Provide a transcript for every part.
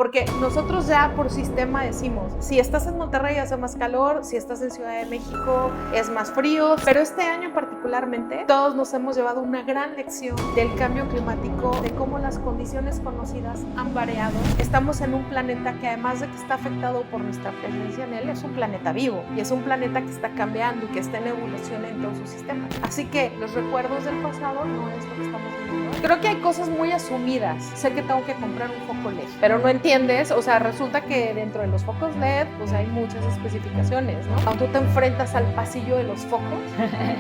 Porque nosotros ya por sistema decimos, si estás en Monterrey hace más calor, si estás en Ciudad de México es más frío, pero este año particularmente todos nos hemos llevado una gran lección del cambio climático, de cómo las condiciones conocidas han variado. Estamos en un planeta que además de que está afectado por nuestra presencia en él, es un planeta vivo y es un planeta que está cambiando y que está en evolución en todo su sistema. Así que los recuerdos del pasado no es lo que estamos viviendo. Creo que hay cosas muy asumidas. Sé que tengo que comprar un foco LED, pero no entiendes, o sea, resulta que dentro de los focos LED, pues hay muchas especificaciones, ¿no? Cuando tú te enfrentas al pasillo de los focos,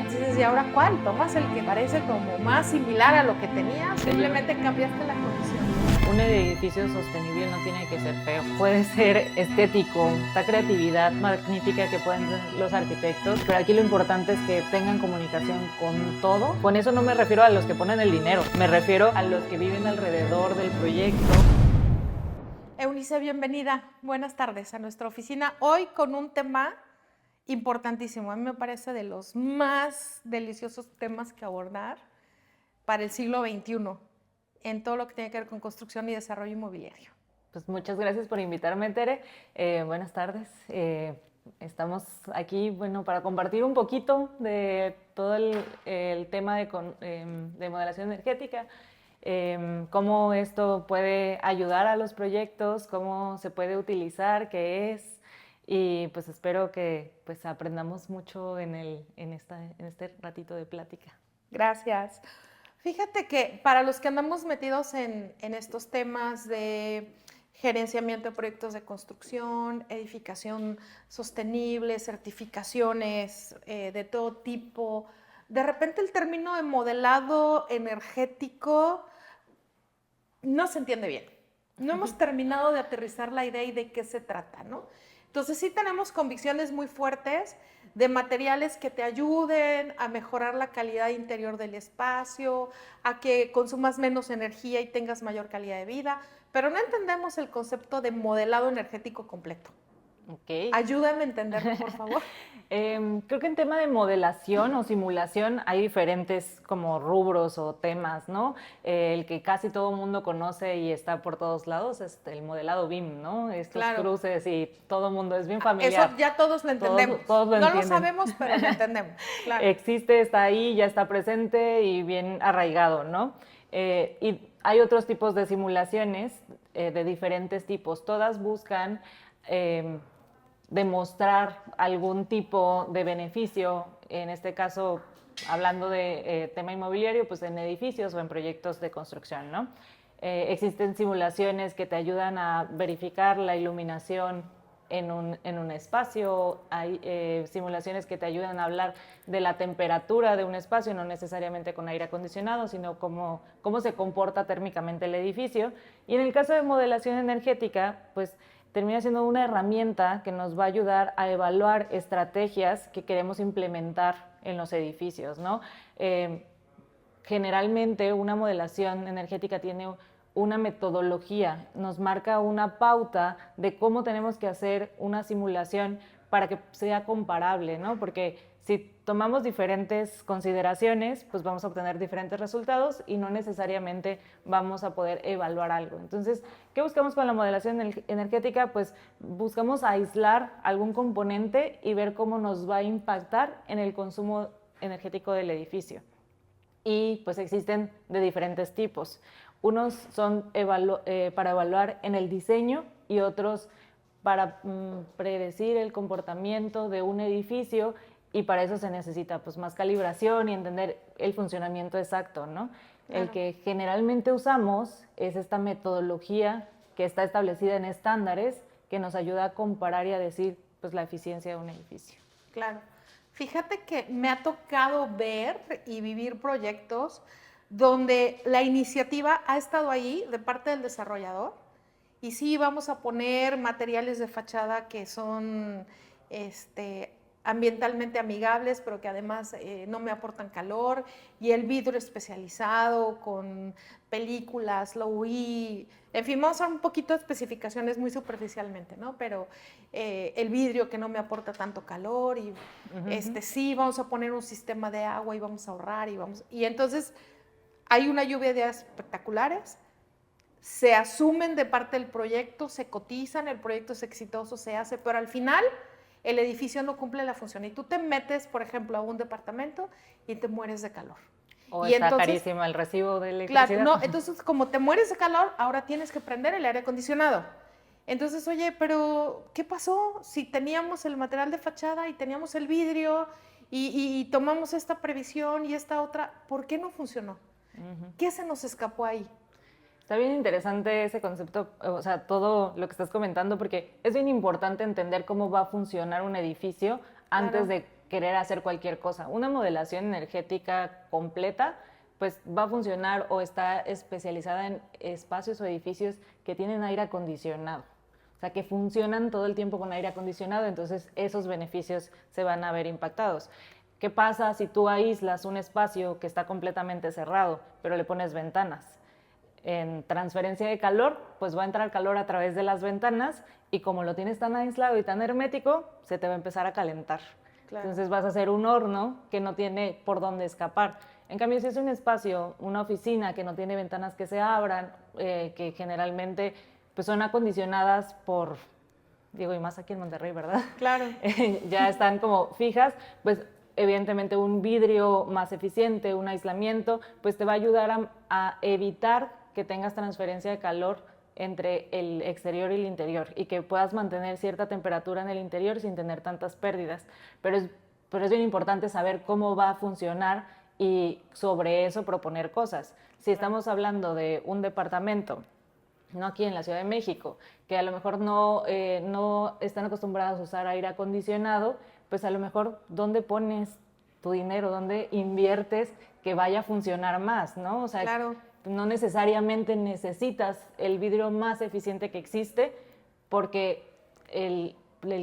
dices, ¿y ahora cuál? Tomas el que parece como más similar a lo que tenías, simplemente cambiaste la condición. Un edificio sostenible no tiene que ser feo, puede ser estético, esta creatividad magnífica que pueden tener los arquitectos, pero aquí lo importante es que tengan comunicación con todo. Con eso no me refiero a los que ponen el dinero, me refiero a los que viven alrededor del proyecto. Eunice, bienvenida. Buenas tardes a nuestra oficina. Hoy con un tema importantísimo. A mí me parece de los más deliciosos temas que abordar para el siglo XXI en todo lo que tiene que ver con construcción y desarrollo inmobiliario. Pues muchas gracias por invitarme, Tere. Buenas tardes. Estamos aquí, bueno, para compartir un poquito de todo el tema de modelación energética. Cómo esto puede ayudar a los proyectos, cómo se puede utilizar, qué es, y pues espero que pues aprendamos mucho en este ratito de plática. Gracias. Fíjate que para los que andamos metidos en estos temas de gerenciamiento de proyectos de construcción, edificación sostenible, certificaciones de todo tipo, de repente el término de modelado energético no se entiende bien. No hemos terminado de aterrizar la idea y de qué se trata, ¿no? Entonces sí tenemos convicciones muy fuertes de materiales que te ayuden a mejorar la calidad interior del espacio, a que consumas menos energía y tengas mayor calidad de vida, pero no entendemos el concepto de modelado energético completo. Okay. Ayúdame a entenderlo, por favor. Creo que en tema de modelación o simulación hay diferentes como rubros o temas, ¿no? El que casi todo el mundo conoce y está por todos lados es el modelado BIM, ¿no? Estos cruces y todo el mundo es bien familiar. Eso ya todos lo entendemos. Todos lo entienden. No lo sabemos, pero lo entendemos. Claro. Existe, está ahí, ya está presente y bien arraigado, ¿no? Y hay otros tipos de simulaciones de diferentes tipos. Todas buscan demostrar algún tipo de beneficio, en este caso, hablando de tema inmobiliario, pues en edificios o en proyectos de construcción, ¿no? Existen simulaciones que te ayudan a verificar la iluminación en un espacio, hay simulaciones que te ayudan a hablar de la temperatura de un espacio, no necesariamente con aire acondicionado, sino cómo se comporta térmicamente el edificio. Y en el caso de modelación energética, pues termina siendo una herramienta que nos va a ayudar a evaluar estrategias que queremos implementar en los edificios, ¿no? Generalmente una modelación energética tiene una metodología, nos marca una pauta de cómo tenemos que hacer una simulación para que sea comparable, ¿no? Porque si tomamos diferentes consideraciones, pues vamos a obtener diferentes resultados y no necesariamente vamos a poder evaluar algo. Entonces, ¿qué buscamos con la modelación energética? Pues buscamos aislar algún componente y ver cómo nos va a impactar en el consumo energético del edificio. Y pues existen de diferentes tipos. Unos son para evaluar en el diseño y otros para predecir el comportamiento de un edificio, y para eso se necesita pues más calibración y entender el funcionamiento exacto, ¿no? Claro. El que generalmente usamos es esta metodología que está establecida en estándares que nos ayuda a comparar y a decir pues la eficiencia de un edificio. Claro. Fíjate que me ha tocado ver y vivir proyectos donde la iniciativa ha estado ahí de parte del desarrollador y sí vamos a poner materiales de fachada que son ambientalmente amigables, pero que además no me aportan calor, y el vidrio especializado con películas, low E, en fin, vamos a ver un poquito de especificaciones muy superficialmente, ¿no? Pero el vidrio que no me aporta tanto calor y sí, vamos a poner un sistema de agua y vamos a ahorrar y entonces hay una lluvia de ideas espectaculares. se asumen de parte del proyecto, se cotizan, el proyecto es exitoso, se hace, pero al final el edificio no cumple la función. Y tú te metes, por ejemplo, a un departamento y te mueres de calor. O y está entonces, carísimo el recibo de electricidad. claro, no, entonces como te mueres de calor, ahora tienes que prender el aire acondicionado. Entonces, oye, pero ¿qué pasó si teníamos el material de fachada y teníamos el vidrio y tomamos esta previsión y esta otra? ¿Por qué no funcionó? ¿Qué se nos escapó ahí? Está bien interesante ese concepto, o sea, todo lo que estás comentando, porque es bien importante entender cómo va a funcionar un edificio antes de querer hacer cualquier cosa. Una modelación energética completa, pues va a funcionar o está especializada en espacios o edificios que tienen aire acondicionado. O sea, que funcionan todo el tiempo con aire acondicionado, entonces esos beneficios se van a ver impactados. ¿Qué pasa si tú aíslas un espacio que está completamente cerrado, pero le pones ventanas? En transferencia de calor, pues va a entrar calor a través de las ventanas y como lo tienes tan aislado y tan hermético, se te va a empezar a calentar. Claro. Entonces vas a hacer un horno que no tiene por dónde escapar. En cambio, si es un espacio, una oficina que no tiene ventanas que se abran, que generalmente pues son acondicionadas por, digo, y más aquí en Monterrey, ¿verdad? Claro. Ya están como fijas, pues evidentemente un vidrio más eficiente, un aislamiento, pues te va a ayudar a evitar que tengas transferencia de calor entre el exterior y el interior y que puedas mantener cierta temperatura en el interior sin tener tantas pérdidas. Pero es bien importante saber cómo va a funcionar y sobre eso proponer cosas. Si estamos hablando de un departamento, no aquí en la Ciudad de México, que a lo mejor no están acostumbrados a usar aire acondicionado, pues a lo mejor ¿dónde pones tu dinero? ¿Dónde inviertes que vaya a funcionar más? ¿No? O sea, claro. No necesariamente necesitas el vidrio más eficiente que existe porque el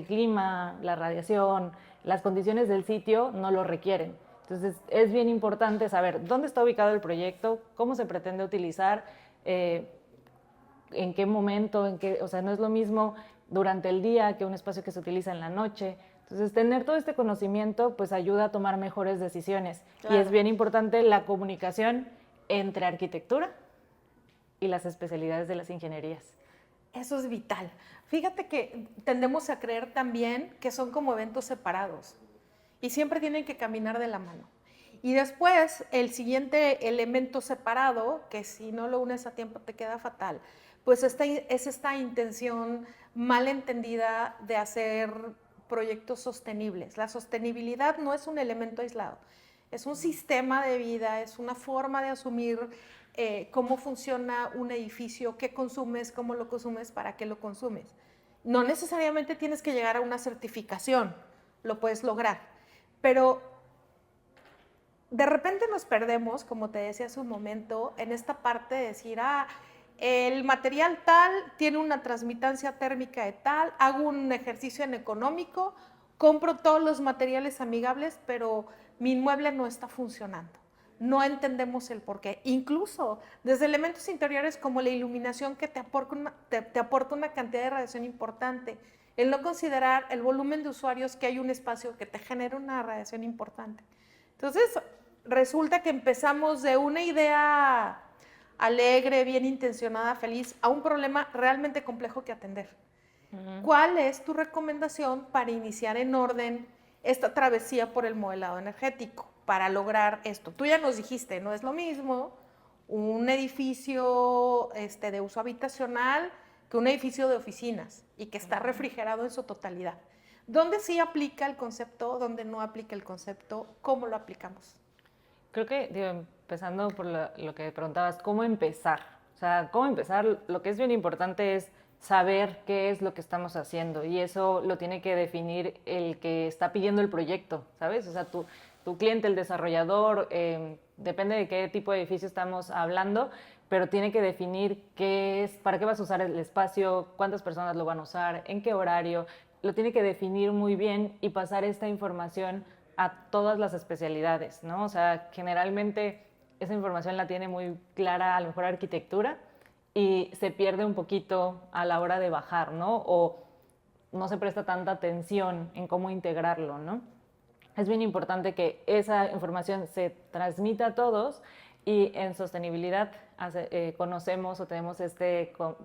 clima, la radiación, las condiciones del sitio no lo requieren. Entonces es bien importante saber dónde está ubicado el proyecto, cómo se pretende utilizar, en qué momento, o sea, no es lo mismo durante el día que un espacio que se utiliza en la noche. Entonces, tener todo este conocimiento pues ayuda a tomar mejores decisiones. Claro. Y es bien importante la comunicación entre arquitectura y las especialidades de las ingenierías. Eso es vital. Fíjate que tendemos a creer también que son como eventos separados y siempre tienen que caminar de la mano. Y después, el siguiente elemento separado, que si no lo unes a tiempo te queda fatal, pues es esta intención mal entendida de hacer proyectos sostenibles. La sostenibilidad no es un elemento aislado, es un sistema de vida, es una forma de asumir cómo funciona un edificio, qué consumes, cómo lo consumes, para qué lo consumes. No necesariamente tienes que llegar a una certificación, lo puedes lograr, pero de repente nos perdemos, como te decía hace un momento, en esta parte de decir, el material tal tiene una transmitancia térmica de tal, hago un ejercicio en económico, compro todos los materiales amigables, pero mi inmueble no está funcionando. No entendemos el porqué. Incluso desde elementos interiores como la iluminación que te aporta una cantidad de radiación importante, el no considerar el volumen de usuarios que hay un espacio que te genera una radiación importante. Entonces, resulta que empezamos de una idea alegre, bien intencionada, feliz, a un problema realmente complejo que atender. ¿Cuál es tu recomendación para iniciar en orden esta travesía por el modelado energético para lograr esto? Tú ya nos dijiste, no es lo mismo un edificio de uso habitacional que un edificio de oficinas y que está refrigerado en su totalidad. ¿Dónde sí aplica el concepto? ¿Dónde no aplica el concepto? ¿Cómo lo aplicamos? Creo que, digo, empezando por lo que preguntabas, ¿cómo empezar? O sea, ¿cómo empezar? Lo que es bien importante es saber qué es lo que estamos haciendo y eso lo tiene que definir el que está pidiendo el proyecto, ¿sabes? O sea, tu cliente, el desarrollador, depende de qué tipo de edificio estamos hablando, pero tiene que definir qué es, para qué vas a usar el espacio, cuántas personas lo van a usar, en qué horario, lo tiene que definir muy bien y pasar esta información a todas las especialidades, ¿no? O sea, generalmente esa información la tiene muy clara a lo mejor arquitectura y se pierde un poquito a la hora de bajar, ¿no? O no se presta tanta atención en cómo integrarlo, ¿no? Es bien importante que esa información se transmita a todos y en sostenibilidad conocemos o tenemos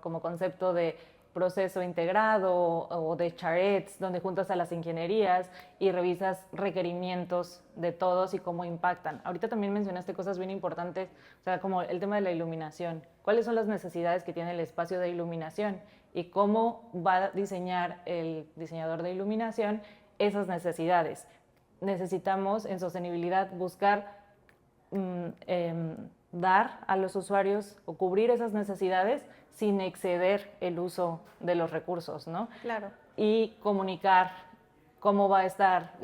como concepto de proceso integrado o de charrettes, donde juntas a las ingenierías y revisas requerimientos de todos y cómo impactan. Ahorita también mencionaste cosas bien importantes, o sea, como el tema de la iluminación. ¿Cuáles son las necesidades que tiene el espacio de iluminación? Y cómo va a diseñar el diseñador de iluminación esas necesidades. Necesitamos en sostenibilidad buscar dar a los usuarios o cubrir esas necesidades sin exceder el uso de los recursos, ¿no? Claro. Y comunicar cómo va a estar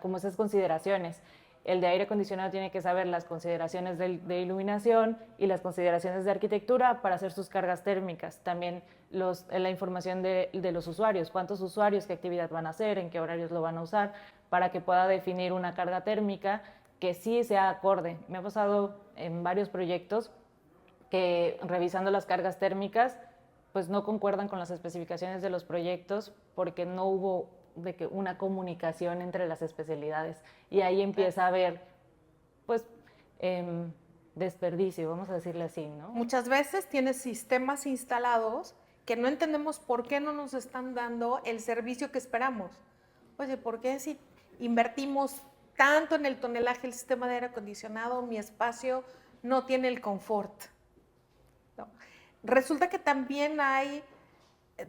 como esas consideraciones. El de aire acondicionado tiene que saber las consideraciones de iluminación y las consideraciones de arquitectura para hacer sus cargas térmicas. También la información de los usuarios, cuántos usuarios, qué actividad van a hacer, en qué horarios lo van a usar, para que pueda definir una carga térmica que sí sea acorde. Me ha pasado en varios proyectos que revisando las cargas térmicas, pues no concuerdan con las especificaciones de los proyectos porque no hubo una comunicación entre las especialidades. Y ahí empieza a haber, pues, desperdicio, vamos a decirle así, ¿no? Muchas veces tienes sistemas instalados que no entendemos por qué no nos están dando el servicio que esperamos. Oye, ¿por qué si invertimos tanto en el tonelaje del sistema de aire acondicionado, mi espacio no tiene el confort? No. Resulta que también hay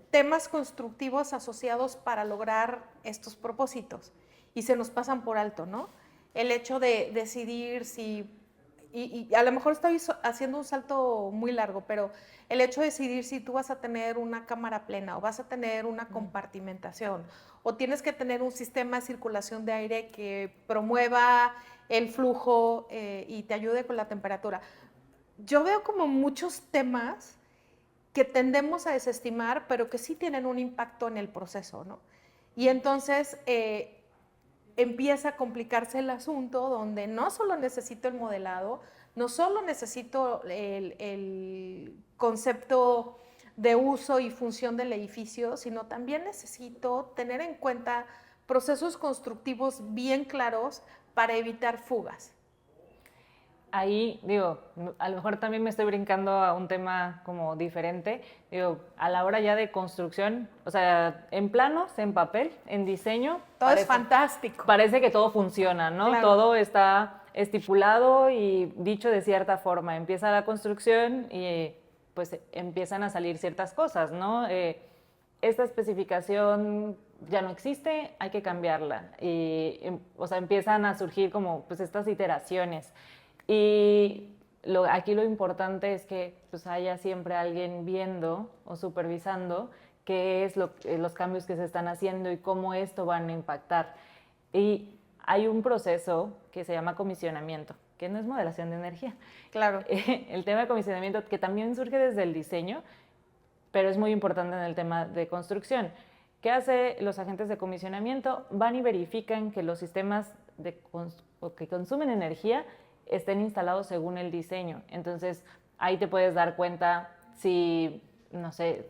temas constructivos asociados para lograr estos propósitos y se nos pasan por alto, ¿no? El hecho de decidir si, y a lo mejor estoy haciendo un salto muy largo, pero el hecho de decidir si tú vas a tener una cámara plena o vas a tener una compartimentación o tienes que tener un sistema de circulación de aire que promueva el flujo y te ayude con la temperatura. Yo veo como muchos temas que tendemos a desestimar, pero que sí tienen un impacto en el proceso, ¿no? Y entonces empieza a complicarse el asunto donde no solo necesito el modelado, no solo necesito el concepto de uso y función del edificio, sino también necesito tener en cuenta procesos constructivos bien claros para evitar fugas. Ahí, digo, a lo mejor también me estoy brincando a un tema como diferente. Digo, a la hora ya de construcción, o sea, en planos, en papel, en diseño. Todo es fantástico. Parece que todo funciona, ¿no? Claro. Todo está estipulado y dicho de cierta forma. Empieza la construcción y pues empiezan a salir ciertas cosas, ¿no? Esta especificación ya no existe, hay que cambiarla. Y, o sea, empiezan a surgir como pues estas iteraciones. Y aquí lo importante es que pues, haya siempre alguien viendo o supervisando qué es los cambios que se están haciendo y cómo esto van a impactar. Y hay un proceso que se llama comisionamiento, que no es modelación de energía. Claro. El tema de comisionamiento, que también surge desde el diseño, pero es muy importante en el tema de construcción. ¿Qué hacen los agentes de comisionamiento? Van y verifican que los sistemas que consumen energía estén instalados según el diseño. Entonces, ahí te puedes dar cuenta si, no sé,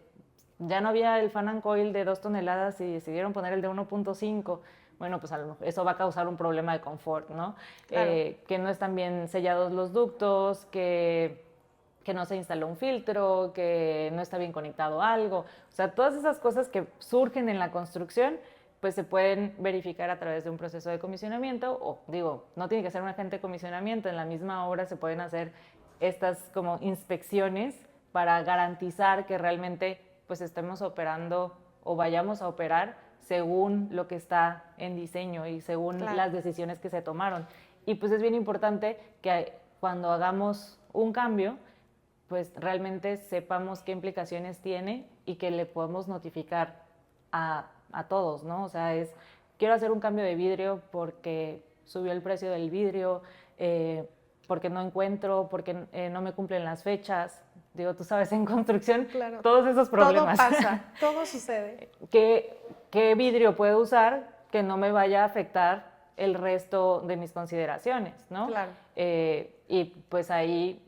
ya no había el fan and coil de 2 toneladas y decidieron poner el de 1.5. Bueno, pues eso va a causar un problema de confort, ¿no? Claro. Que no están bien sellados los ductos, que no se instaló un filtro, que no está bien conectado algo. O sea, todas esas cosas que surgen en la construcción pues se pueden verificar a través de un proceso de comisionamiento o, digo, no tiene que ser un agente de comisionamiento, en la misma obra se pueden hacer estas como inspecciones para garantizar que realmente pues estemos operando o vayamos a operar según lo que está en diseño y según las decisiones que se tomaron. Y pues es bien importante que cuando hagamos un cambio, pues realmente sepamos qué implicaciones tiene y que le podemos notificar a todos, ¿no? O sea, quiero hacer un cambio de vidrio porque subió el precio del vidrio, porque no encuentro, porque no me cumplen las fechas. Digo, tú sabes, en construcción, claro, todos esos problemas. Todo pasa, todo sucede. ¿Qué vidrio puedo usar que no me vaya a afectar el resto de mis consideraciones, ¿no? Claro. Y pues ahí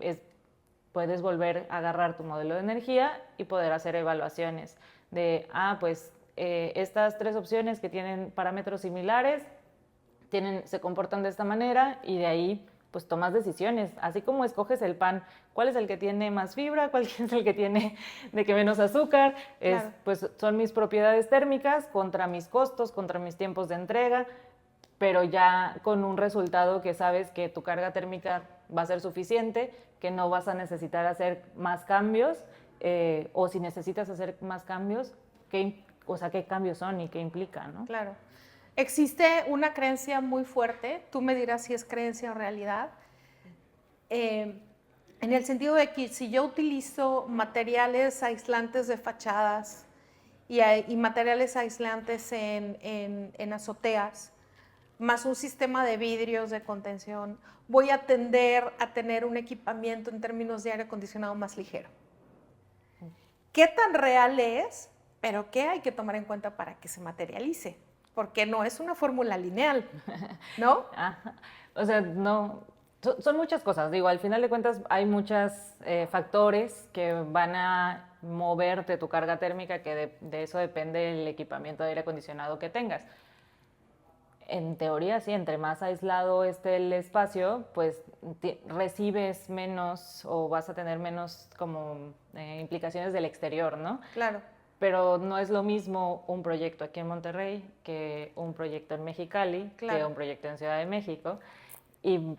puedes volver a agarrar tu modelo de energía y poder hacer evaluaciones de, pues estas 3 opciones que tienen parámetros similares se comportan de esta manera y de ahí pues tomas decisiones, así como escoges el pan, cuál es el que tiene más fibra, cuál es el que tiene de que menos azúcar, Claro. pues son mis propiedades térmicas contra mis costos, contra mis tiempos de entrega, pero ya con un resultado que sabes que tu carga térmica va a ser suficiente, que no vas a necesitar hacer más cambios, o si necesitas hacer más cambios, o sea, qué cambios son y qué implica, ¿no? Claro. Existe una creencia muy fuerte, tú me dirás si es creencia o realidad, en el sentido de que si yo utilizo materiales aislantes de fachadas y materiales aislantes en azoteas, más un sistema de vidrios de contención, voy a tender a tener un equipamiento en términos de aire acondicionado más ligero. ¿Qué tan real es? Pero ¿qué hay que tomar en cuenta para que se materialice? Porque no es una fórmula lineal, ¿no? Ajá. O sea, no, son muchas cosas. Digo, al final de cuentas hay muchos factores que van a moverte tu carga térmica, que de eso depende el equipamiento de aire acondicionado que tengas. En teoría, sí, entre más aislado esté el espacio, pues recibes menos o vas a tener menos como implicaciones del exterior, ¿no? Claro. Pero no es lo mismo un proyecto aquí en Monterrey que un proyecto en Mexicali, Claro. que un proyecto en Ciudad de México. Y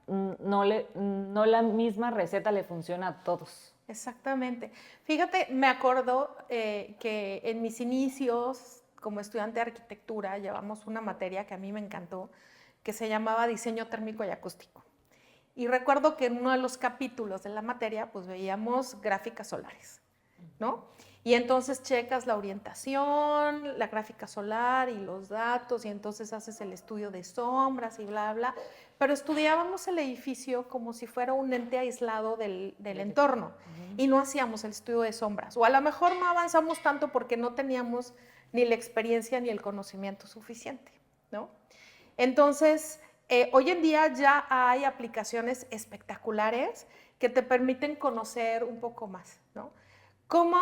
no la misma receta le funciona a todos. Exactamente. Fíjate, me acuerdo que en mis inicios como estudiante de arquitectura llevamos una materia que a mí me encantó, que se llamaba diseño térmico y acústico. Y recuerdo que en uno de los capítulos de la materia pues veíamos gráficas solares, ¿no? Y entonces checas la orientación, la gráfica solar y los datos, y entonces haces el estudio de sombras y bla, bla. Pero estudiábamos el edificio como si fuera un ente aislado del entorno, y no hacíamos el estudio de sombras. O a lo mejor no avanzamos tanto porque no teníamos ni la experiencia ni el conocimiento suficiente, ¿no? Entonces, hoy en día ya hay aplicaciones espectaculares que te permiten conocer un poco más, ¿no? ¿Cómo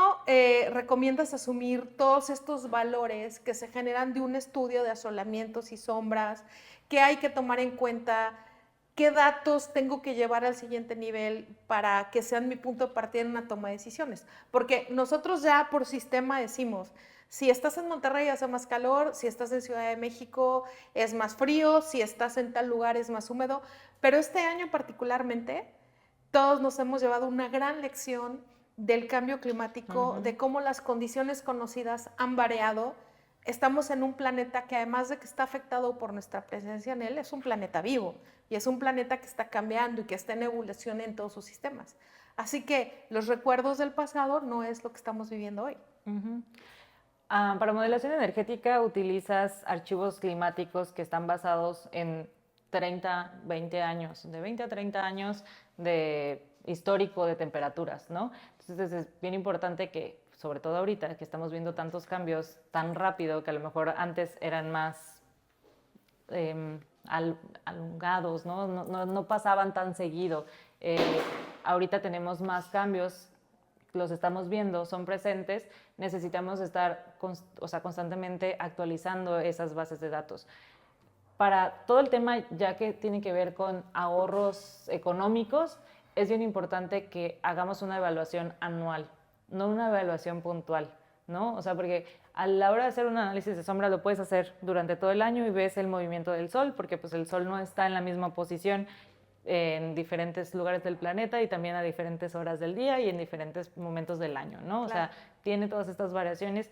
recomiendas asumir todos estos valores que se generan de un estudio de asolamientos y sombras? ¿Qué hay que tomar en cuenta? ¿Qué datos tengo que llevar al siguiente nivel para que sean mi punto de partida en una toma de decisiones? Porque nosotros ya por sistema decimos, si estás en Monterrey hace más calor, si estás en Ciudad de México es más frío, si estás en tal lugar es más húmedo, pero este año particularmente todos nos hemos llevado una gran lección del cambio climático, de cómo las condiciones conocidas han variado. Estamos en un planeta que además de que está afectado por nuestra presencia en él, es un planeta vivo y es un planeta que está cambiando y que está en evolución en todos sus sistemas. Así que los recuerdos del pasado no es lo que estamos viviendo hoy. Para modelación energética utilizas archivos climáticos que están basados en 30, 20 años, de 20 a 30 años de histórico de temperaturas, ¿no? Entonces es bien importante que, sobre todo ahorita, que estamos viendo tantos cambios tan rápido, que a lo mejor antes eran más alongados, ¿no? No pasaban tan seguido. Ahorita tenemos más cambios, los estamos viendo, son presentes, necesitamos estar constantemente actualizando esas bases de datos. Para todo el tema, ya que tiene que ver con ahorros económicos, es bien importante que hagamos una evaluación anual, no una evaluación puntual, ¿no? O sea, porque a la hora de hacer un análisis de sombra lo puedes hacer durante todo el año y ves el movimiento del sol, porque pues el sol no está en la misma posición en diferentes lugares del planeta y también a diferentes horas del día y en diferentes momentos del año, ¿no? Claro. O sea, tiene todas estas variaciones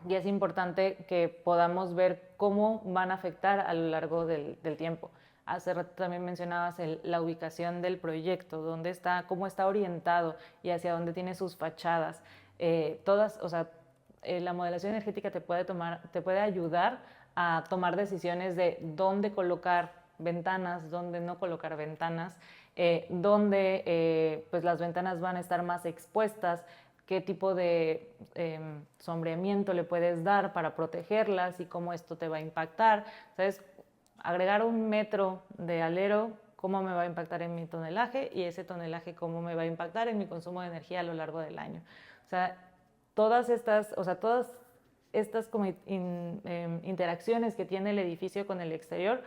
y es importante que podamos ver cómo van a afectar a lo largo del tiempo. Hace rato también mencionabas la ubicación del proyecto, dónde está, cómo está orientado y hacia dónde tiene sus fachadas. La modelación energética te puede ayudar a tomar decisiones de dónde colocar ventanas, dónde no colocar ventanas, dónde pues las ventanas van a estar más expuestas, qué tipo de sombreamiento le puedes dar para protegerlas y cómo esto te va a impactar. ¿Sabes? Agregar 1 metro de alero, cómo me va a impactar en mi tonelaje y ese tonelaje cómo me va a impactar en mi consumo de energía a lo largo del año. O sea, todas estas como interacciones que tiene el edificio con el exterior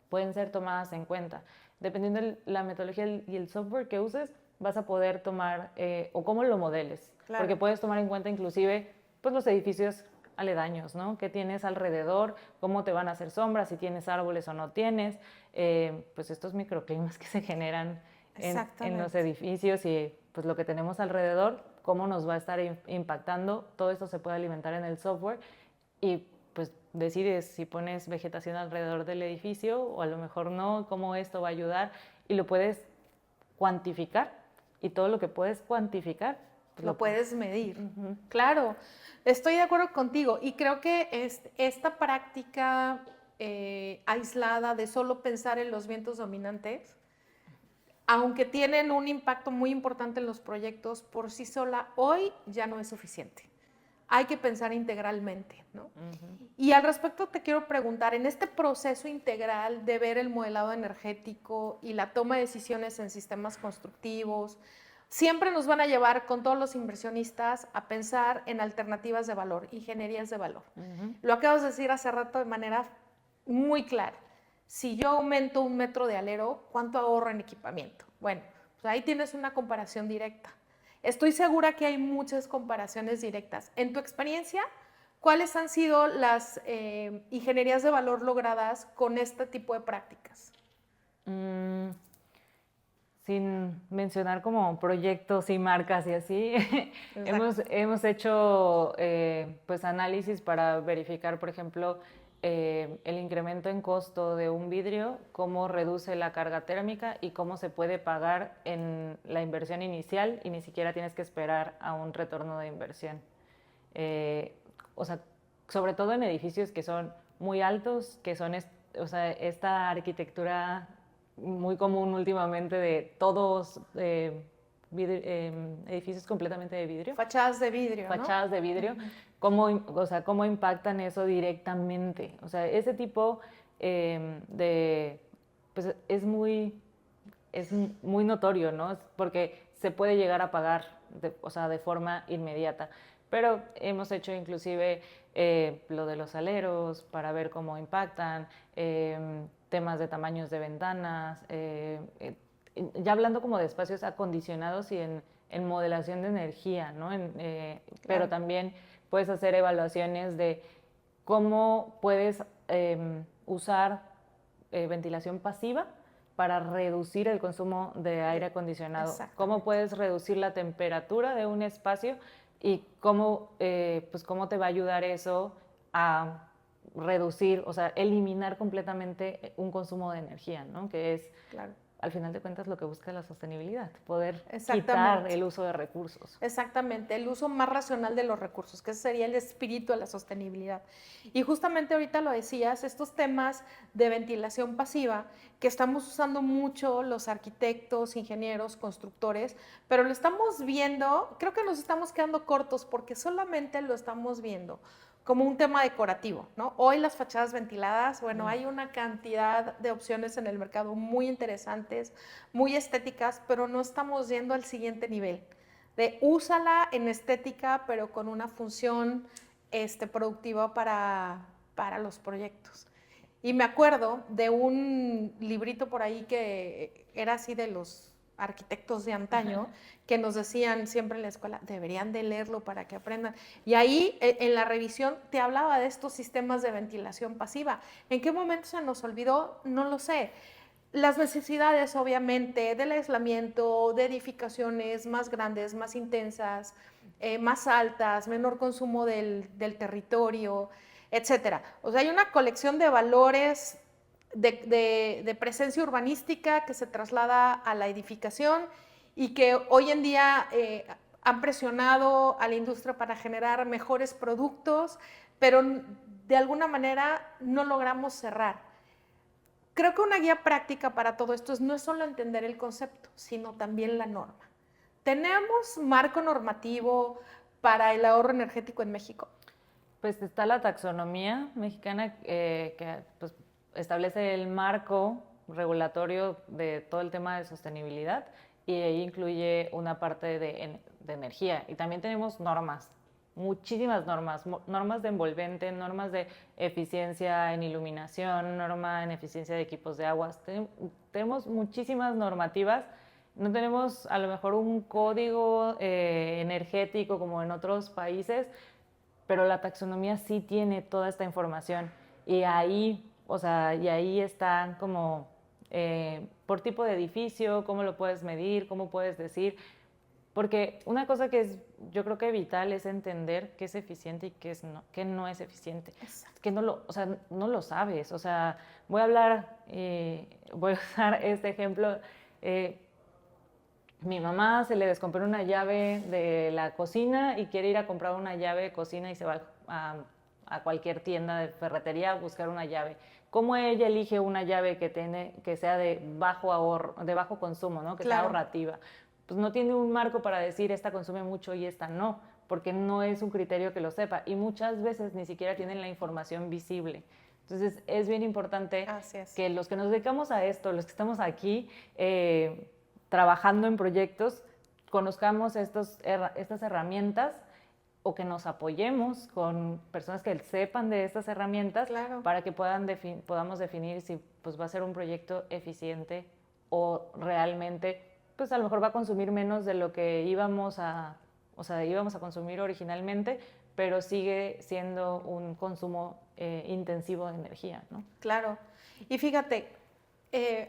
pueden ser tomadas en cuenta. Dependiendo de la metodología y el software que uses, vas a poder tomar, o cómo lo modeles. Claro. Porque puedes tomar en cuenta inclusive pues, los edificios aledaños, ¿no? ¿Qué tienes alrededor? ¿Cómo te van a hacer sombras? Si tienes árboles o no tienes. Pues estos microclimas que se generan en los edificios y pues lo que tenemos alrededor, cómo nos va a estar impactando. Todo esto se puede alimentar en el software y pues decides si pones vegetación alrededor del edificio o a lo mejor no, cómo esto va a ayudar y lo puedes cuantificar y todo lo que puedes cuantificar pues lo puedes medir. Claro, estoy de acuerdo contigo y creo que esta práctica aislada de solo pensar en los vientos dominantes, aunque tienen un impacto muy importante en los proyectos, por sí sola hoy ya no es suficiente. Hay que pensar integralmente, ¿no? Y al respecto te quiero preguntar, en este proceso integral de ver el modelado energético y la toma de decisiones en sistemas constructivos, siempre nos van a llevar con todos los inversionistas a pensar en alternativas de valor, ingenierías de valor. Lo acabas de decir hace rato de manera muy clara. Si yo aumento 1 metro de alero, ¿cuánto ahorro en equipamiento? Bueno, pues ahí tienes una comparación directa. Estoy segura que hay muchas comparaciones directas. En tu experiencia, ¿cuáles han sido las ingenierías de valor logradas con este tipo de prácticas? Sin mencionar como proyectos y marcas y así, hemos hecho pues análisis para verificar, por ejemplo, el incremento en costo de un vidrio, cómo reduce la carga térmica y cómo se puede pagar en la inversión inicial y ni siquiera tienes que esperar a un retorno de inversión. O sea, sobre todo en edificios que son muy altos, que son esta arquitectura muy común últimamente de todos edificios completamente de vidrio. Fachadas de vidrio, Fachadas de vidrio. ¿Cómo impactan eso directamente? O sea, ese tipo pues es muy notorio, ¿no? Porque se puede llegar a pagar, de forma inmediata. Pero hemos hecho inclusive lo de los aleros para ver cómo impactan, temas de tamaños de ventanas, ya hablando como de espacios acondicionados y en modelación de energía, ¿no? Pero también puedes hacer evaluaciones de cómo puedes usar ventilación pasiva para reducir el consumo de aire acondicionado, cómo puedes reducir la temperatura de un espacio y cómo te va a ayudar eso a reducir, o sea, eliminar completamente un consumo de energía, ¿no? Que es, al final de cuentas, lo que busca la sostenibilidad, poder quitar el uso de recursos. Exactamente, el uso más racional de los recursos, que ese sería el espíritu de la sostenibilidad. Y justamente ahorita lo decías, estos temas de ventilación pasiva que estamos usando mucho los arquitectos, ingenieros, constructores, pero lo estamos viendo, creo que nos estamos quedando cortos porque solamente lo estamos viendo como un tema decorativo, ¿no? Hoy las fachadas ventiladas, bueno, hay una cantidad de opciones en el mercado muy interesantes, muy estéticas, pero no estamos yendo al siguiente nivel de úsala en estética, pero con una función productiva para los proyectos. Y me acuerdo de un librito por ahí que era así de los arquitectos de antaño, que nos decían siempre en la escuela, deberían de leerlo para que aprendan. Y ahí en la revisión te hablaba de estos sistemas de ventilación pasiva. ¿En qué momento se nos olvidó? No lo sé. Las necesidades, obviamente, del aislamiento, de edificaciones más grandes, más intensas, más altas, menor consumo del territorio, etcétera. O sea, hay una colección de valores de presencia urbanística que se traslada a la edificación y que hoy en día han presionado a la industria para generar mejores productos, pero de alguna manera no logramos cerrar. Creo que una guía práctica para todo esto no es solo entender el concepto, sino también la norma. ¿Tenemos marco normativo para el ahorro energético en México? Pues está la taxonomía mexicana que pues, establece el marco regulatorio de todo el tema de sostenibilidad y ahí incluye una parte de energía y también tenemos normas muchísimas normas de envolvente, normas de eficiencia en iluminación, norma en eficiencia de equipos de aguas. Tenemos muchísimas normativas. No tenemos a lo mejor un código energético como en otros países, pero la taxonomía sí tiene toda esta información y ahí, o sea, y ahí están como por tipo de edificio, cómo lo puedes medir, cómo puedes decir, porque una cosa que es, yo creo que vital es entender qué es eficiente y qué no es eficiente. Exacto. Que no lo, o sea, no lo sabes. O sea, voy a hablar, voy a usar este ejemplo. Mi mamá se le descompró una llave de la cocina y quiere ir a comprar una llave de cocina y se va a cualquier tienda de ferretería a buscar una llave. ¿Cómo ella elige una llave que sea de bajo ahorro, de bajo consumo, ¿no? Que sea ahorrativa? Pues no tiene un marco para decir esta consume mucho y esta no, porque no es un criterio que lo sepa y muchas veces ni siquiera tienen la información visible. Entonces es bien importante que los que nos dedicamos a esto, los que estamos aquí trabajando en proyectos, conozcamos estas herramientas o que nos apoyemos con personas que sepan de estas herramientas para que podamos definir si pues, va a ser un proyecto eficiente o realmente pues a lo mejor va a consumir menos de lo que íbamos a consumir originalmente, pero sigue siendo un consumo intensivo de energía, ¿no? Claro. Y fíjate,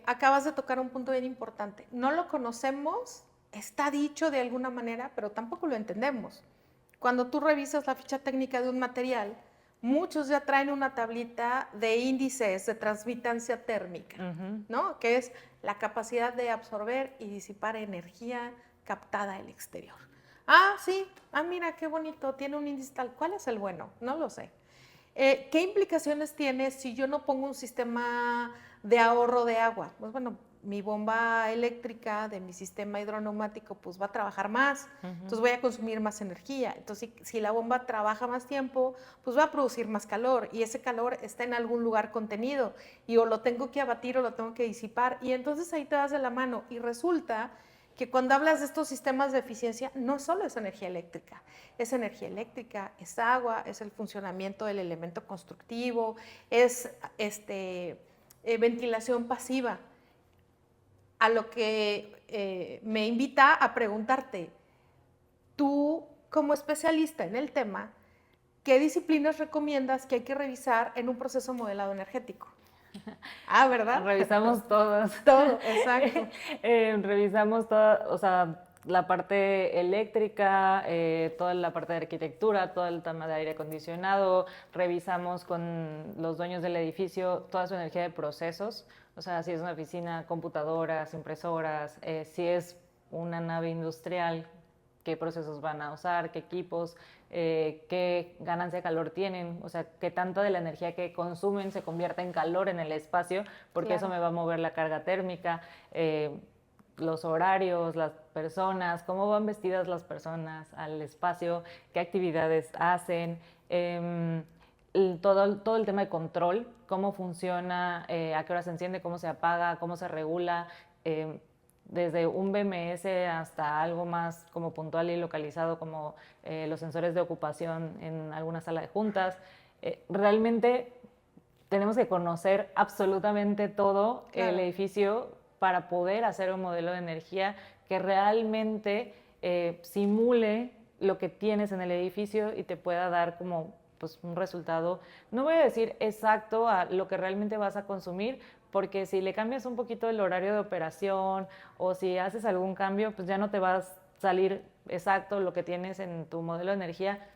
acabas de tocar un punto bien importante. No lo conocemos, está dicho de alguna manera, pero tampoco lo entendemos. Cuando tú revisas la ficha técnica de un material, muchos ya traen una tablita de índices de transmitancia térmica, ¿no? Que es la capacidad de absorber y disipar energía captada del exterior. Ah, sí, mira qué bonito, tiene un índice tal. ¿Cuál es el bueno? No lo sé. ¿Qué implicaciones tiene si yo no pongo un sistema de ahorro de agua? Pues bueno, mi bomba eléctrica de mi sistema hidroneumático pues va a trabajar más, entonces voy a consumir más energía. Entonces si la bomba trabaja más tiempo, pues va a producir más calor y ese calor está en algún lugar contenido y o lo tengo que abatir o lo tengo que disipar y entonces ahí te das de la mano y resulta que cuando hablas de estos sistemas de eficiencia, no solo es energía eléctrica, es agua, es el funcionamiento del elemento constructivo, es ventilación pasiva. A lo que me invita a preguntarte, tú como especialista en el tema, ¿qué disciplinas recomiendas que hay que revisar en un proceso modelado energético? ¿Verdad? Revisamos todas. Todo, exacto. Revisamos toda, o sea, la parte eléctrica, toda la parte de arquitectura, todo el tema de aire acondicionado, revisamos con los dueños del edificio toda su energía de procesos, o sea, si es una oficina, computadoras, impresoras, si es una nave industrial, qué procesos van a usar, qué equipos, qué ganancia de calor tienen, o sea, qué tanto de la energía que consumen se convierte en calor en el espacio, porque eso me va a mover la carga térmica, los horarios, las personas, cómo van vestidas las personas al espacio, qué actividades hacen, todo el tema de control, cómo funciona, a qué hora se enciende, cómo se apaga, cómo se regula, desde un BMS hasta algo más como puntual y localizado como los sensores de ocupación en alguna sala de juntas. Realmente tenemos que conocer absolutamente todo el edificio para poder hacer un modelo de energía que realmente simule lo que tienes en el edificio y te pueda dar como pues, un resultado, no voy a decir exacto a lo que realmente vas a consumir, porque si le cambias un poquito el horario de operación o si haces algún cambio, pues ya no te va a salir exacto lo que tienes en tu modelo de energía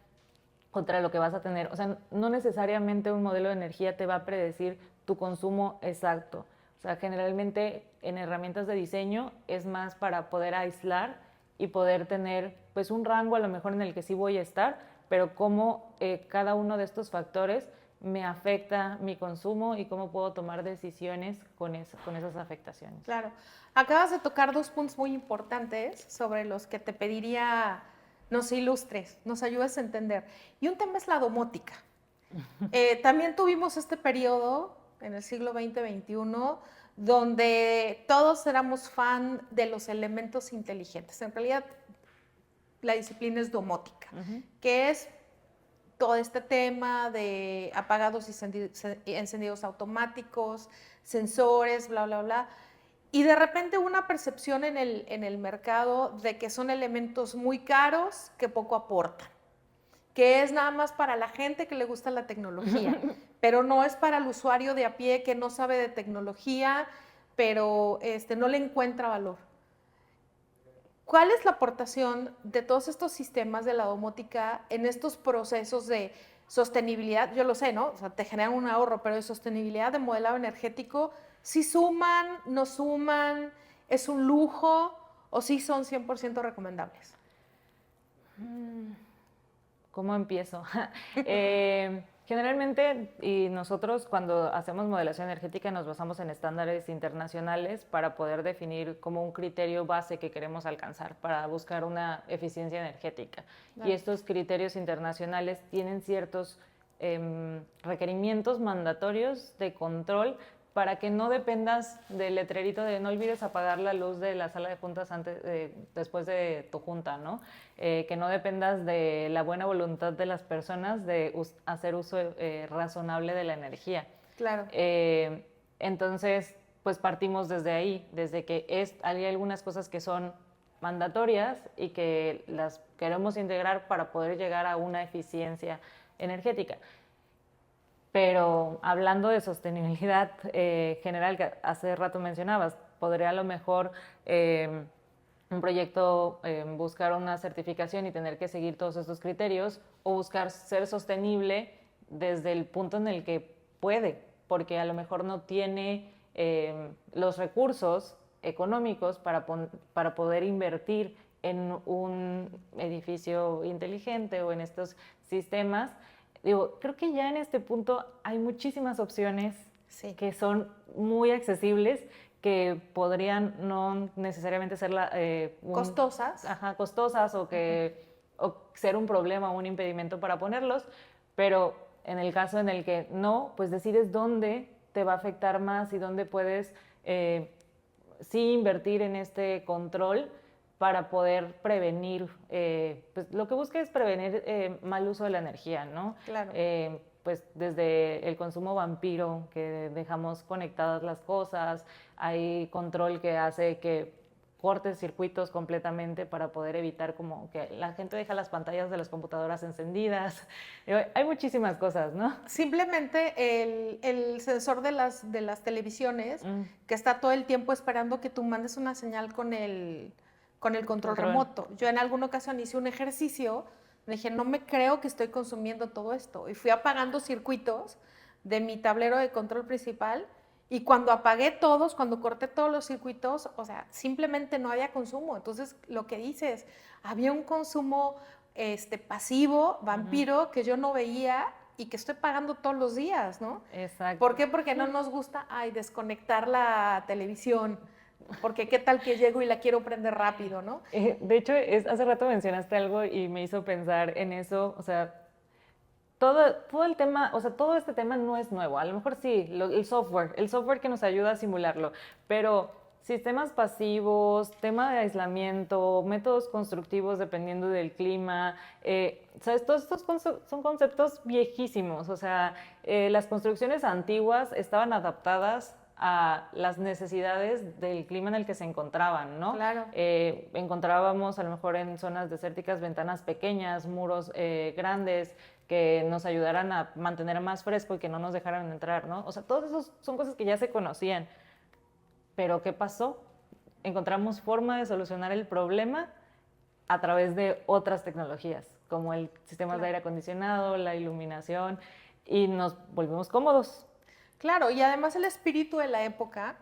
contra lo que vas a tener. O sea, no necesariamente un modelo de energía te va a predecir tu consumo exacto. O sea, generalmente en herramientas de diseño es más para poder aislar y poder tener pues un rango a lo mejor en el que sí voy a estar, pero cómo cada uno de estos factores me afecta mi consumo y cómo puedo tomar decisiones con esas afectaciones. Claro. Acabas de tocar dos puntos muy importantes sobre los que te pediría nos ilustres, nos ayudes a entender. Y un tema es la domótica. También tuvimos este periodo en el siglo XX-XXI donde todos éramos fan de los elementos inteligentes. En realidad, la disciplina es domótica, que es todo este tema de apagados y encendidos automáticos, sensores, bla, bla, bla. Y de repente una percepción en el mercado de que son elementos muy caros que poco aportan, que es nada más para la gente que le gusta la tecnología, pero no es para el usuario de a pie que no sabe de tecnología, pero no le encuentra valor. ¿Cuál es la aportación de todos estos sistemas de la domótica en estos procesos de sostenibilidad? Yo lo sé, ¿no? O sea, te generan un ahorro, pero de sostenibilidad, de modelado energético, ¿sí suman, no suman, es un lujo o sí son 100% recomendables? ¿Cómo empiezo? Generalmente, y nosotros cuando hacemos modelación energética nos basamos en estándares internacionales para poder definir como un criterio base que queremos alcanzar para buscar una eficiencia energética. Claro. Y estos criterios internacionales tienen ciertos requerimientos mandatorios de control para que no dependas del letrerito de no olvides apagar la luz de la sala de juntas después de tu junta, ¿no? Que no dependas de la buena voluntad de las personas de hacer uso razonable de la energía. Claro. Entonces, pues partimos desde ahí, desde que hay algunas cosas que son mandatorias y que las queremos integrar para poder llegar a una eficiencia energética. Pero hablando de sostenibilidad general, que hace rato mencionabas, podría a lo mejor un proyecto buscar una certificación y tener que seguir todos estos criterios, o buscar ser sostenible desde el punto en el que puede, porque a lo mejor no tiene los recursos económicos para poder invertir en un edificio inteligente o en estos sistemas. Digo, creo que ya en este punto hay muchísimas opciones que son muy accesibles, que podrían no necesariamente ser costosas. Ajá, costosas o ser un problema o un impedimento para ponerlos, pero en el caso en el que no, pues decides dónde te va a afectar más y dónde puedes sí invertir en este control para poder prevenir, pues lo que busca es prevenir mal uso de la energía, ¿no? Claro. Pues desde el consumo vampiro, que dejamos conectadas las cosas, hay control que hace que cortes circuitos completamente para poder evitar como que la gente deja las pantallas de las computadoras encendidas. Hay muchísimas cosas, ¿no? Simplemente el sensor de las televisiones, que está todo el tiempo esperando que tú mandes una señal con el control remoto. Yo en alguna ocasión hice un ejercicio, me dije, no me creo que estoy consumiendo todo esto. Y fui apagando circuitos de mi tablero de control principal, y cuando apagué todos, cuando corté todos los circuitos, o sea, simplemente no había consumo. Entonces, lo que dices, había un consumo pasivo, vampiro, que yo no veía y que estoy pagando todos los días, ¿no? Exacto. ¿Por qué? Porque no nos gusta, desconectar la televisión. Porque qué tal que llego y la quiero prender rápido, ¿no? De hecho, hace rato mencionaste algo y me hizo pensar en eso, o sea, todo el tema, o sea, todo este tema no es nuevo. A lo mejor sí, el software que nos ayuda a simularlo, pero sistemas pasivos, tema de aislamiento, métodos constructivos dependiendo del clima, ¿sabes? Todos estos son conceptos viejísimos. O sea, las construcciones antiguas estaban adaptadas a las necesidades del clima en el que se encontraban, ¿no? Claro. Encontrábamos a lo mejor en zonas desérticas ventanas pequeñas, muros grandes, que nos ayudaran a mantener más fresco y que no nos dejaran entrar, ¿no? O sea, todos esos son cosas que ya se conocían. Pero ¿qué pasó? Encontramos forma de solucionar el problema a través de otras tecnologías, como el sistema de aire acondicionado, la iluminación, y nos volvimos cómodos. Claro, y además el espíritu de la época,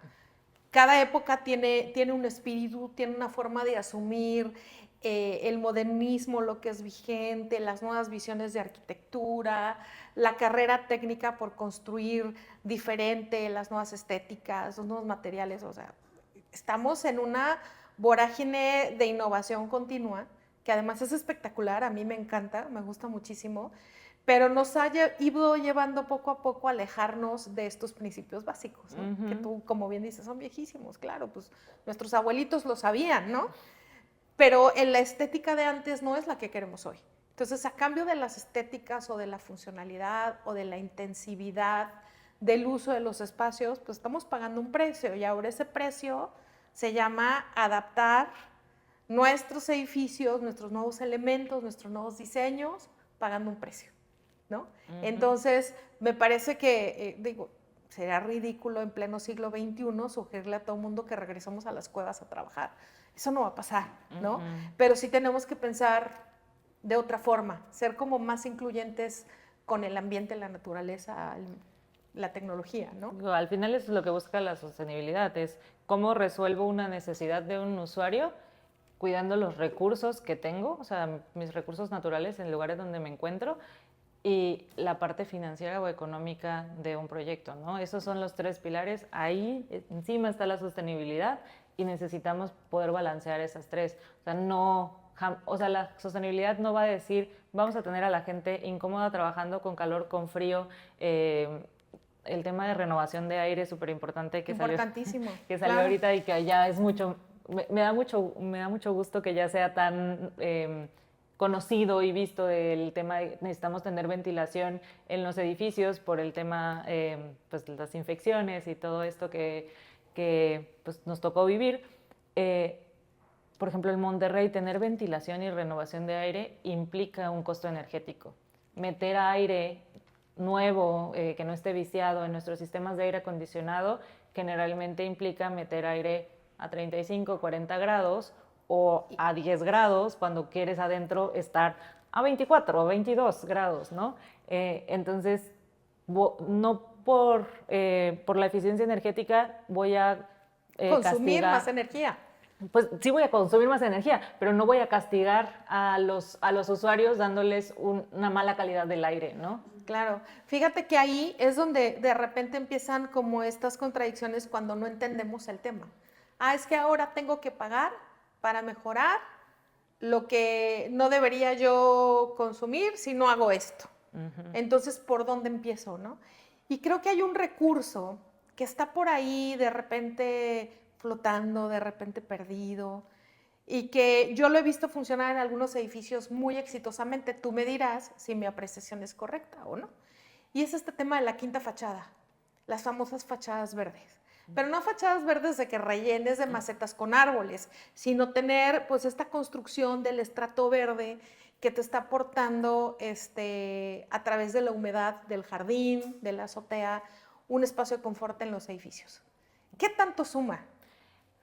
cada época tiene un espíritu, tiene una forma de asumir el modernismo, lo que es vigente, las nuevas visiones de arquitectura, la carrera técnica por construir diferente, las nuevas estéticas, los nuevos materiales. O sea, estamos en una vorágine de innovación continua, que además es espectacular, a mí me encanta, me gusta muchísimo, pero nos ha ido llevando poco a poco a alejarnos de estos principios básicos, ¿no? Que tú, como bien dices, son viejísimos, claro, pues nuestros abuelitos lo sabían, ¿no? Pero en la estética de antes no es la que queremos hoy. Entonces, a cambio de las estéticas o de la funcionalidad o de la intensividad del uso de los espacios, pues estamos pagando un precio y ahora ese precio se llama adaptar nuestros edificios, nuestros nuevos elementos, nuestros nuevos diseños, pagando un precio, ¿no? Entonces, me parece que, digo, sería ridículo en pleno siglo XXI sugerirle a todo el mundo que regresemos a las cuevas a trabajar. Eso no va a pasar, ¿no? Pero sí tenemos que pensar de otra forma, ser como más incluyentes con el ambiente, la naturaleza, la tecnología, ¿no? Al final es lo que busca la sostenibilidad, es cómo resuelvo una necesidad de un usuario cuidando los recursos que tengo, o sea, mis recursos naturales en lugares donde me encuentro, y la parte financiera o económica de un proyecto, ¿no? Esos son los tres pilares. Ahí encima está la sostenibilidad y necesitamos poder balancear esas tres. O sea, la sostenibilidad no va a decir vamos a tener a la gente incómoda trabajando con calor, con frío. El tema de renovación de aire es súper importante que salió claro. ahorita y que ya es mucho. Me da mucho gusto que ya sea tan conocido y visto el tema de necesitamos tener ventilación en los edificios por el tema, pues las infecciones y todo esto que pues, nos tocó vivir. Por ejemplo, en Monterrey, tener ventilación y renovación de aire implica un costo energético. Meter aire nuevo, que no esté viciado en nuestros sistemas de aire acondicionado, generalmente implica meter aire a 35, 40 grados o a 10 grados cuando quieres adentro estar a 24 o 22 grados, ¿no? Entonces, no por la eficiencia energética voy a consumir más energía. Pues sí voy a consumir más energía, pero no voy a castigar a los usuarios dándoles una mala calidad del aire, ¿no? Claro. Fíjate que ahí es donde de repente empiezan como estas contradicciones cuando no entendemos el tema. Es que ahora tengo que pagar para mejorar lo que no debería yo consumir si no hago esto. Entonces, ¿por dónde empiezo, no? Y creo que hay un recurso que está por ahí de repente flotando, de repente perdido, y que yo lo he visto funcionar en algunos edificios muy exitosamente. Tú me dirás si mi apreciación es correcta o no. Y es este tema de la quinta fachada, las famosas fachadas verdes. Pero no fachadas verdes de que rellenes de macetas con árboles, sino tener pues esta construcción del estrato verde que te está aportando a través de la humedad del jardín, de la azotea, un espacio de confort en los edificios. ¿Qué tanto suma?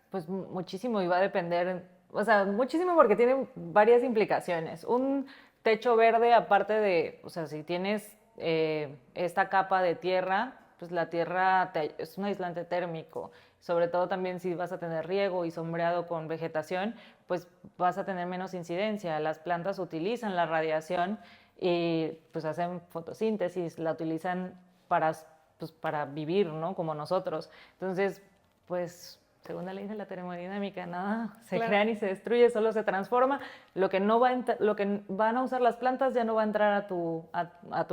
Pues muchísimo, y va a depender, o sea, muchísimo porque tiene varias implicaciones. Un techo verde, aparte de, o sea, si tienes esta capa de tierra, pues la tierra es un aislante térmico. Sobre todo también si vas a tener riego y sombreado con vegetación, pues vas a tener menos incidencia. Las plantas utilizan la radiación y pues hacen fotosíntesis, la utilizan para vivir, ¿no? Como nosotros. Entonces, pues según la ley de la termodinámica, nada se crea ni se destruye, solo se transforma. Lo que van a usar las plantas ya no va a entrar a tu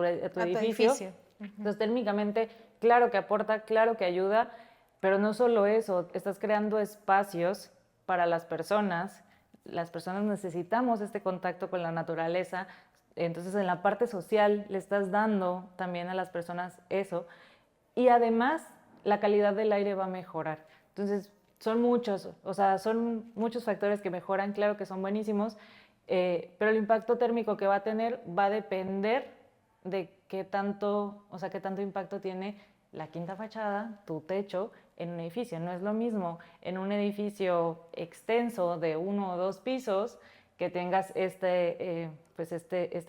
edificio. Entonces, térmicamente, claro que aporta, claro que ayuda, pero no solo eso, estás creando espacios para las personas. Las personas necesitamos este contacto con la naturaleza. Entonces, en la parte social le estás dando también a las personas eso. Y además, la calidad del aire va a mejorar. Entonces, son muchos factores que mejoran, claro que son buenísimos, pero el impacto térmico que va a tener va a depender de qué tanto impacto tiene la quinta fachada, tu techo, en un edificio. No es lo mismo en un edificio extenso de 1 o 2 pisos que tengas este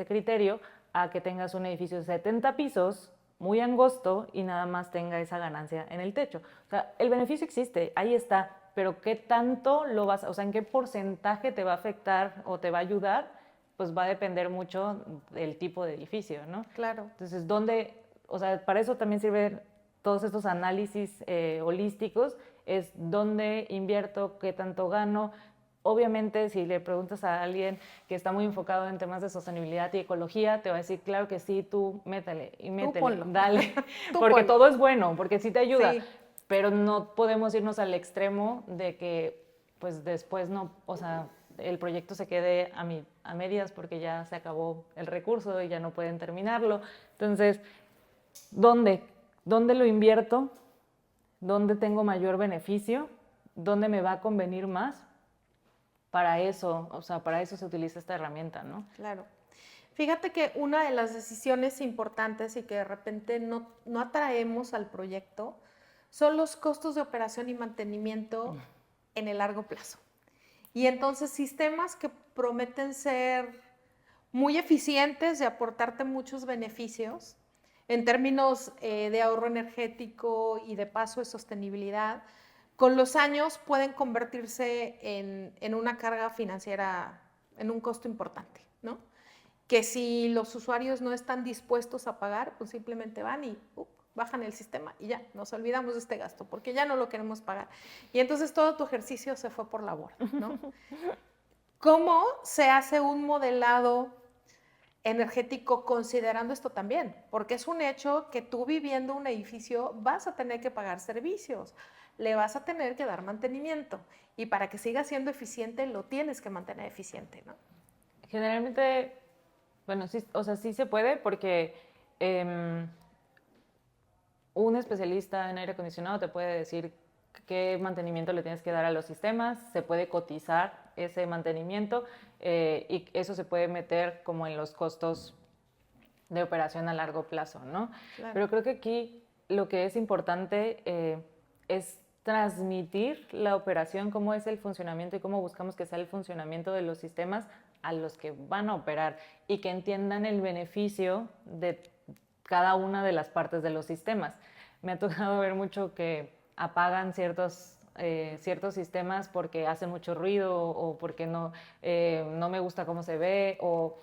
criterio a que tengas un edificio de 70 pisos muy angosto y nada más tenga esa ganancia en el techo. O sea, el beneficio existe, ahí está, pero ¿qué tanto en qué porcentaje te va a afectar o te va a ayudar? Pues va a depender mucho del tipo de edificio, ¿no? Claro. Entonces, para eso también sirven todos estos análisis holísticos, es dónde invierto, qué tanto gano. Obviamente, si le preguntas a alguien que está muy enfocado en temas de sostenibilidad y ecología, te va a decir, claro que sí, tú métele, dale, porque todo es bueno, porque sí te ayuda, sí. Pero no podemos irnos al extremo de que, pues después no, el proyecto se quede a medias porque ya se acabó el recurso y ya no pueden terminarlo. Entonces, ¿dónde lo invierto? ¿Dónde tengo mayor beneficio? ¿Dónde me va a convenir más? Para eso, o sea, para eso se utiliza esta herramienta, ¿no? Claro. Fíjate que una de las decisiones importantes y que de repente no atraemos al proyecto son los costos de operación y mantenimiento en el largo plazo. Y entonces sistemas que prometen ser muy eficientes y aportarte muchos beneficios en términos de ahorro energético y de paso de sostenibilidad, con los años pueden convertirse en una carga financiera, en un costo importante, ¿no? Que si los usuarios no están dispuestos a pagar, pues simplemente van y bajan el sistema y ya, nos olvidamos de este gasto porque ya no lo queremos pagar. Y entonces todo tu ejercicio se fue por la borda, ¿no? ¿Cómo se hace un modelado energético considerando esto también? Porque es un hecho que tú viviendo un edificio vas a tener que pagar servicios, le vas a tener que dar mantenimiento y para que siga siendo eficiente lo tienes que mantener eficiente, ¿no? Generalmente, bueno, sí, o sea, sí se puede porque un especialista en aire acondicionado te puede decir qué mantenimiento le tienes que dar a los sistemas, se puede cotizar ese mantenimiento y eso se puede meter como en los costos de operación a largo plazo, ¿no? Claro. Pero creo que aquí lo que es importante es transmitir la operación, cómo es el funcionamiento y cómo buscamos que sea el funcionamiento de los sistemas a los que van a operar y que entiendan el beneficio de cada una de las partes de los sistemas. Me ha tocado ver mucho que apagan ciertos sistemas porque hacen mucho ruido o porque no me gusta cómo se ve o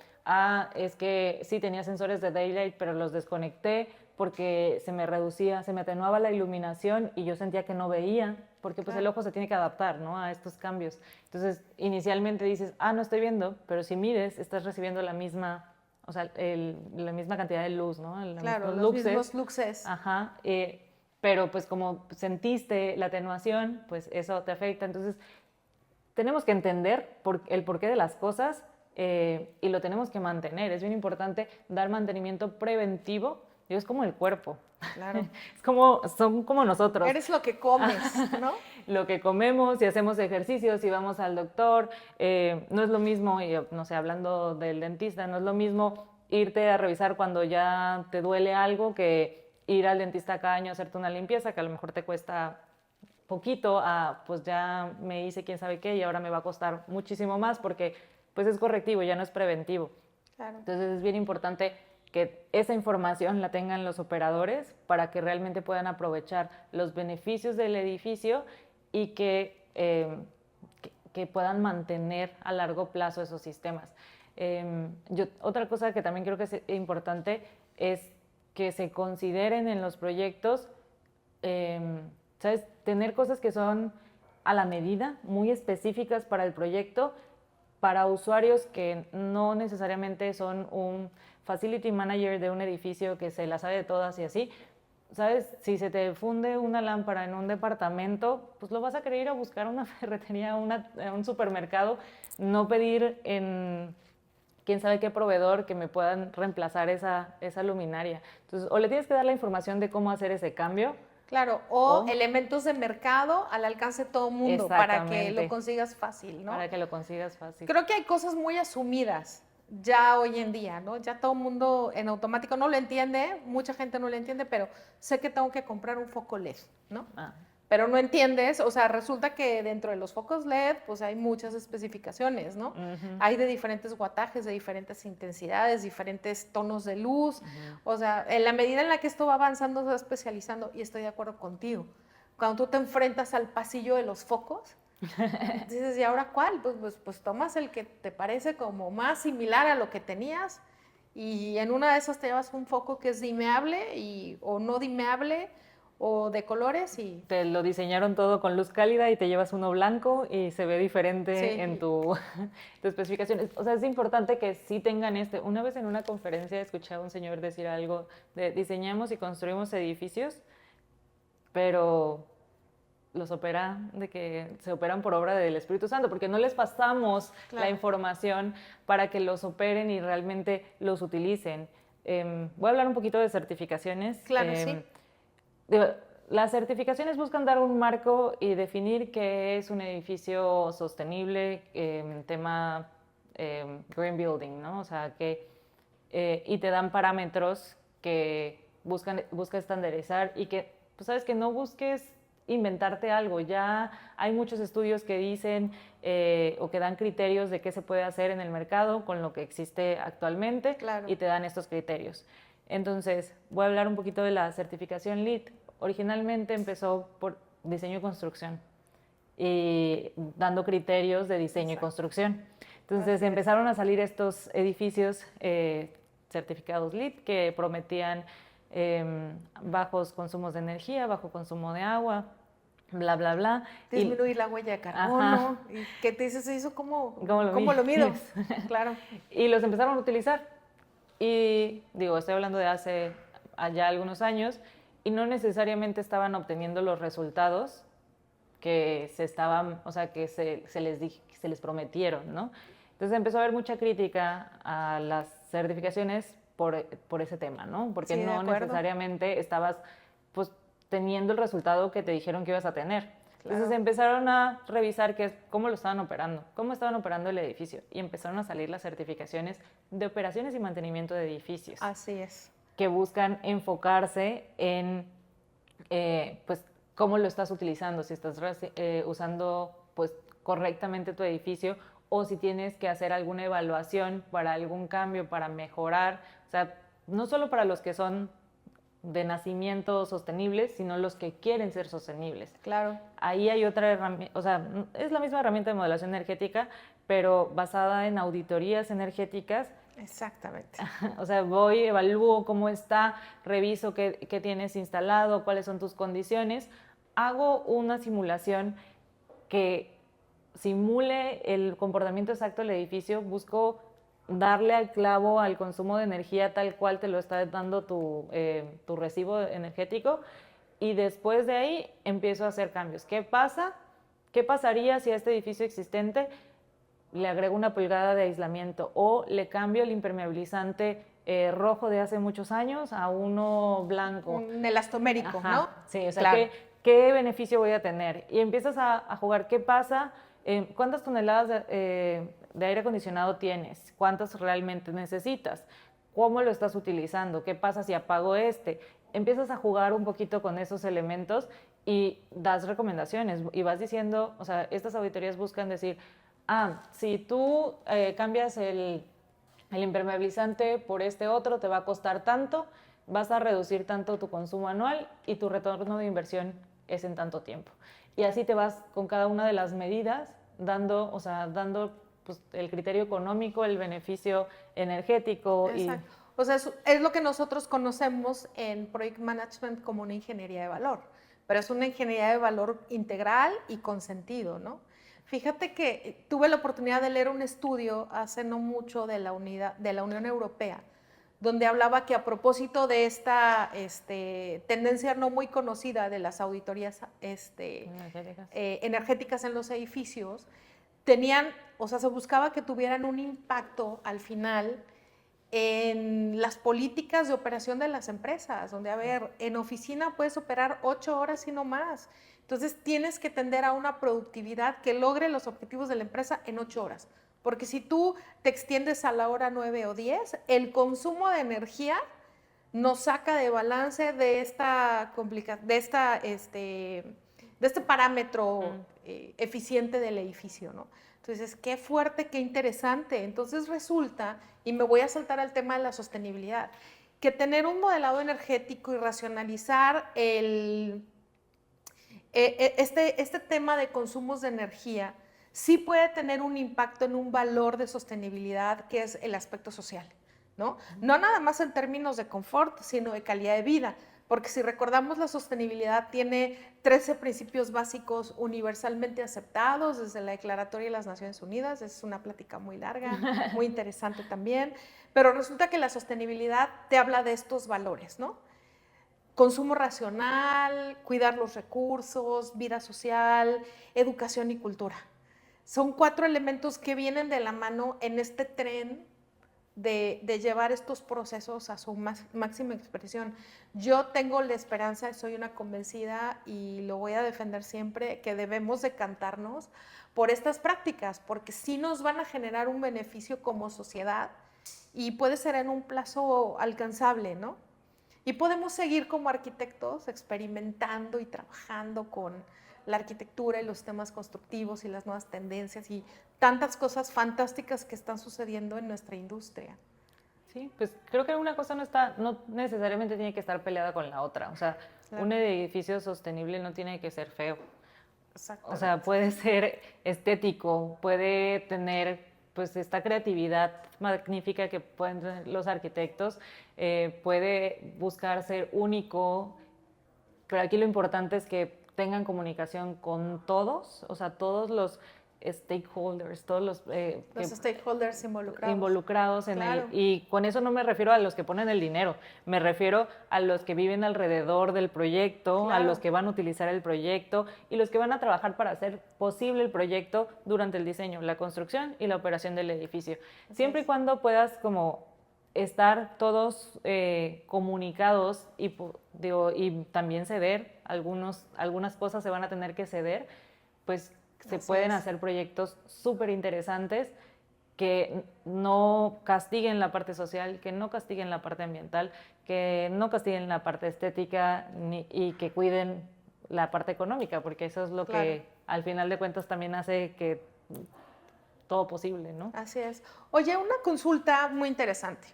es que sí tenía sensores de daylight pero los desconecté porque se me reducía, se me atenuaba la iluminación y yo sentía que no veía, porque pues el ojo se tiene que adaptar, ¿no?, a estos cambios. Entonces, inicialmente dices, no estoy viendo, pero si mides, estás recibiendo la misma, o sea, la misma cantidad de luz, ¿no? Claro, los mismos luxes. Ajá, pero pues como sentiste la atenuación, pues eso te afecta. Entonces, tenemos que entender el porqué de las cosas y lo tenemos que mantener. Es bien importante dar mantenimiento preventivo. Es como el cuerpo. Claro. Son como nosotros. Eres lo que comes, ¿no? Lo que comemos y hacemos ejercicios y vamos al doctor. No es lo mismo, no sé, hablando del dentista, no es lo mismo irte a revisar cuando ya te duele algo que ir al dentista cada año a hacerte una limpieza, que a lo mejor te cuesta poquito, pues ya me hice quién sabe qué y ahora me va a costar muchísimo más porque pues es correctivo, ya no es preventivo. Claro. Entonces es bien importante que esa información la tengan los operadores para que realmente puedan aprovechar los beneficios del edificio y que puedan mantener a largo plazo esos sistemas. Otra cosa que también creo que es importante es que se consideren en los proyectos, ¿sabes?, tener cosas que son a la medida, muy específicas para el proyecto, para usuarios que no necesariamente son un facility manager de un edificio que se la sabe de todas y así. ¿Sabes? Si se te funde una lámpara en un departamento, pues lo vas a querer ir a buscar a una ferretería, a un supermercado, no pedir en quién sabe qué proveedor que me puedan reemplazar esa luminaria. Entonces, o le tienes que dar la información de cómo hacer ese cambio. Claro, o elementos de mercado al alcance de todo el mundo para que lo consigas fácil, ¿no? Para que lo consigas fácil. Creo que hay cosas muy asumidas ya hoy en día, ¿no? Ya todo el mundo en automático no lo entiende, mucha gente no lo entiende, pero sé que tengo que comprar un foco LED, ¿no? Pero no entiendes, o sea, resulta que dentro de los focos LED, pues hay muchas especificaciones, ¿no? Hay de diferentes wattajes, de diferentes intensidades, diferentes tonos de luz. O sea, en la medida en la que esto va avanzando, se va especializando, y estoy de acuerdo contigo. Cuando tú te enfrentas al pasillo de los focos, dices, ¿y ahora cuál? Pues tomas el que te parece como más similar a lo que tenías, y en una de esas te llevas un foco que es dimeable o no dimeable, o de colores y... Te lo diseñaron todo con luz cálida y te llevas uno blanco y se ve diferente en tu especificación. O sea, es importante que sí tengan Una vez en una conferencia escuché a un señor decir algo de diseñamos y construimos edificios, pero los opera, de que se operan por obra del Espíritu Santo, porque no les pasamos la información para que los operen y realmente los utilicen. Voy a hablar un poquito de certificaciones. Claro, sí. Las certificaciones buscan dar un marco y definir qué es un edificio sostenible, tema green building, ¿no? O sea, y te dan parámetros que busca estandarizar y que, pues sabes, que no busques inventarte algo. Ya hay muchos estudios que dicen o que dan criterios de qué se puede hacer en el mercado con lo que existe actualmente, claro, y te dan estos criterios. Entonces, voy a hablar un poquito de la certificación LEED. Originalmente empezó por diseño y construcción y dando criterios de diseño y construcción. Entonces empezaron a salir estos edificios certificados LEED que prometían bajos consumos de energía, bajo consumo de agua, bla, bla, bla. Disminuir la huella de carbono. ¿Y qué te dices eso? ¿Cómo lo mido? Claro. Y los empezaron a utilizar. Y digo, estoy hablando de hace ya algunos años, y no necesariamente estaban obteniendo los resultados que se les prometieron, ¿no? Entonces empezó a haber mucha crítica a las certificaciones por ese tema, ¿no? Porque sí, no necesariamente estabas, pues, teniendo el resultado que te dijeron que ibas a tener. Claro. Entonces empezaron a revisar cómo lo estaban operando, cómo estaban operando el edificio, y empezaron a salir las certificaciones de operaciones y mantenimiento de edificios. Así es. Que buscan enfocarse en, pues, cómo lo estás utilizando, si estás usando, pues, correctamente tu edificio, o si tienes que hacer alguna evaluación para algún cambio, para mejorar. O sea, no solo para los que son de nacimiento sostenibles, sino los que quieren ser sostenibles. Claro. Ahí hay otra herramienta, o sea, es la misma herramienta de modelación energética, pero basada en auditorías energéticas. Exactamente. O sea, voy, evalúo cómo está, reviso qué tienes instalado, cuáles son tus condiciones, hago una simulación que simule el comportamiento exacto del edificio, busco darle al clavo al consumo de energía tal cual te lo está dando tu recibo energético, y después de ahí empiezo a hacer cambios. ¿Qué pasa? ¿Qué pasaría si a este edificio existente le agrego una pulgada de aislamiento, o le cambio el impermeabilizante rojo de hace muchos años a uno blanco? Un elastomérico, ajá, ¿no? Sí, o sea, claro. ¿Qué beneficio voy a tener? Y empiezas a jugar. ¿Qué pasa? ¿Cuántas toneladas de aire acondicionado tienes? ¿Cuántas realmente necesitas? ¿Cómo lo estás utilizando? ¿Qué pasa si apago este? Empiezas a jugar un poquito con esos elementos y das recomendaciones y vas diciendo, o sea, estas auditorías buscan decir, si tú cambias el impermeabilizante por este otro, te va a costar tanto, vas a reducir tanto tu consumo anual y tu retorno de inversión es en tanto tiempo. Y así te vas con cada una de las medidas dando pues, el criterio económico, el beneficio energético. Exacto. O sea, es lo que nosotros conocemos en Project Management como una ingeniería de valor, pero es una ingeniería de valor integral y con sentido, ¿no? Fíjate que tuve la oportunidad de leer un estudio hace no mucho de la Unión Europea, donde hablaba que a propósito de esta tendencia no muy conocida de las auditorías energéticas en los edificios, se buscaba que tuvieran un impacto al final en las políticas de operación de las empresas, donde, a ver, en oficina puedes operar 8 horas y no más. Entonces tienes que tender a una productividad que logre los objetivos de la empresa en 8 horas. Porque si tú te extiendes a la hora 9 o 10, el consumo de energía nos saca de balance de este parámetro eficiente del edificio, ¿no? Entonces, qué fuerte, qué interesante. Entonces resulta, y me voy a saltar al tema de la sostenibilidad, que tener un modelado energético y racionalizar este tema de consumos de energía sí puede tener un impacto en un valor de sostenibilidad que es el aspecto social, ¿no? No nada más en términos de confort, sino de calidad de vida, porque si recordamos, la sostenibilidad tiene 13 principios básicos universalmente aceptados desde la Declaratoria de las Naciones Unidas. Es una plática muy larga, muy interesante también, pero resulta que la sostenibilidad te habla de estos valores, ¿no? consumo racional, cuidar los recursos, vida social, educación y cultura. Son 4 elementos que vienen de la mano en este tren de llevar estos procesos a su máxima expresión. Yo tengo la esperanza, soy una convencida y lo voy a defender siempre, que debemos decantarnos por estas prácticas, porque sí nos van a generar un beneficio como sociedad y puede ser en un plazo alcanzable, ¿no? Y podemos seguir como arquitectos experimentando y trabajando con la arquitectura y los temas constructivos y las nuevas tendencias y tantas cosas fantásticas que están sucediendo en nuestra industria. Sí, pues creo que una cosa no necesariamente tiene que estar peleada con la otra. O sea, claro, un edificio sostenible no tiene que ser feo. O sea, puede ser estético, puede tener pues esta creatividad magnífica que pueden tener los arquitectos, puede buscar ser único, pero aquí lo importante es que tengan comunicación con todos, o sea, todos los stakeholders, todos los stakeholders involucrados en claro, y con eso no me refiero a los que ponen el dinero, me refiero a los que viven alrededor del proyecto, claro, a los que van a utilizar el proyecto y los que van a trabajar para hacer posible el proyecto durante el diseño, la construcción y la operación del edificio. Así siempre es. Y cuando puedas como estar todos comunicados y también ceder, algunas cosas se van a tener que ceder, pues se pueden hacer proyectos súper interesantes que no castiguen la parte social, que no castiguen la parte ambiental, que no castiguen la parte estética y que cuiden la parte económica, porque eso es lo claro, que al final de cuentas también hace que todo posible, ¿no? Así es. Oye, una consulta muy interesante.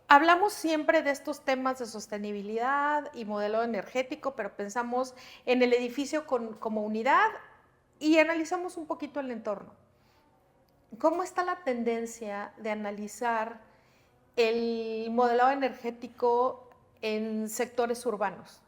Hablamos siempre de estos temas de sostenibilidad y modelo energético, pero pensamos en el edificio como unidad y analizamos un poquito el entorno. ¿Cómo está la tendencia de analizar el modelado energético en sectores urbanos?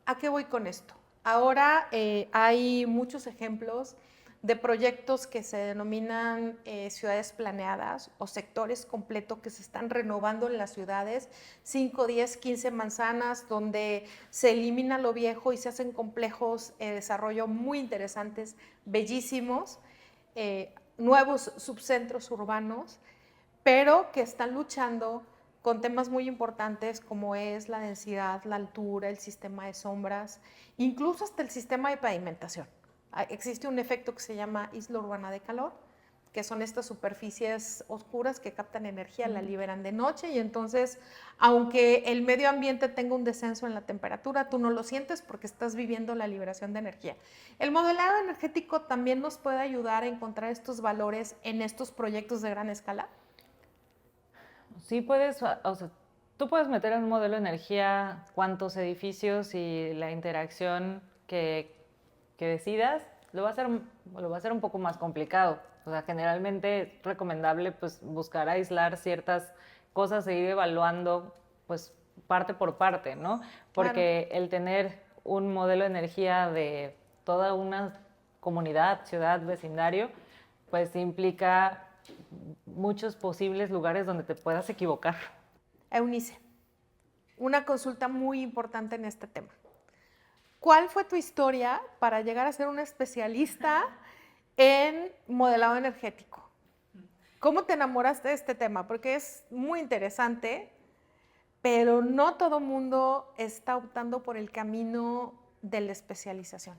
¿A qué voy con esto? Ahora hay muchos ejemplos de proyectos que se denominan ciudades planeadas o sectores completos que se están renovando en las ciudades, 5, 10, 15 manzanas, donde se elimina lo viejo y se hacen complejos de desarrollo muy interesantes, bellísimos, nuevos subcentros urbanos, pero que están luchando con temas muy importantes como es la densidad, la altura, el sistema de sombras, incluso hasta el sistema de pavimentación. Existe un efecto que se llama isla urbana de calor, que son estas superficies oscuras que captan energía, la liberan de noche y entonces, aunque el medio ambiente tenga un descenso en la temperatura, tú no lo sientes porque estás viviendo la liberación de energía. El modelado energético también nos puede ayudar a encontrar estos valores en estos proyectos de gran escala. Sí puedes, o sea, tú puedes meter en un modelo de energía cuántos edificios y la interacción que decidas, lo va a hacer un poco más complicado. O sea, generalmente es recomendable pues, buscar aislar ciertas cosas e ir evaluando pues, parte por parte, ¿no? Porque claro, el tener un modelo de energía de toda una comunidad, ciudad, vecindario, pues implica muchos posibles lugares donde te puedas equivocar. Eunice, una consulta muy importante en este tema. ¿Cuál fue tu historia para llegar a ser una especialista en modelado energético? ¿Cómo te enamoraste de este tema? Porque es muy interesante, pero no todo mundo está optando por el camino de la especialización.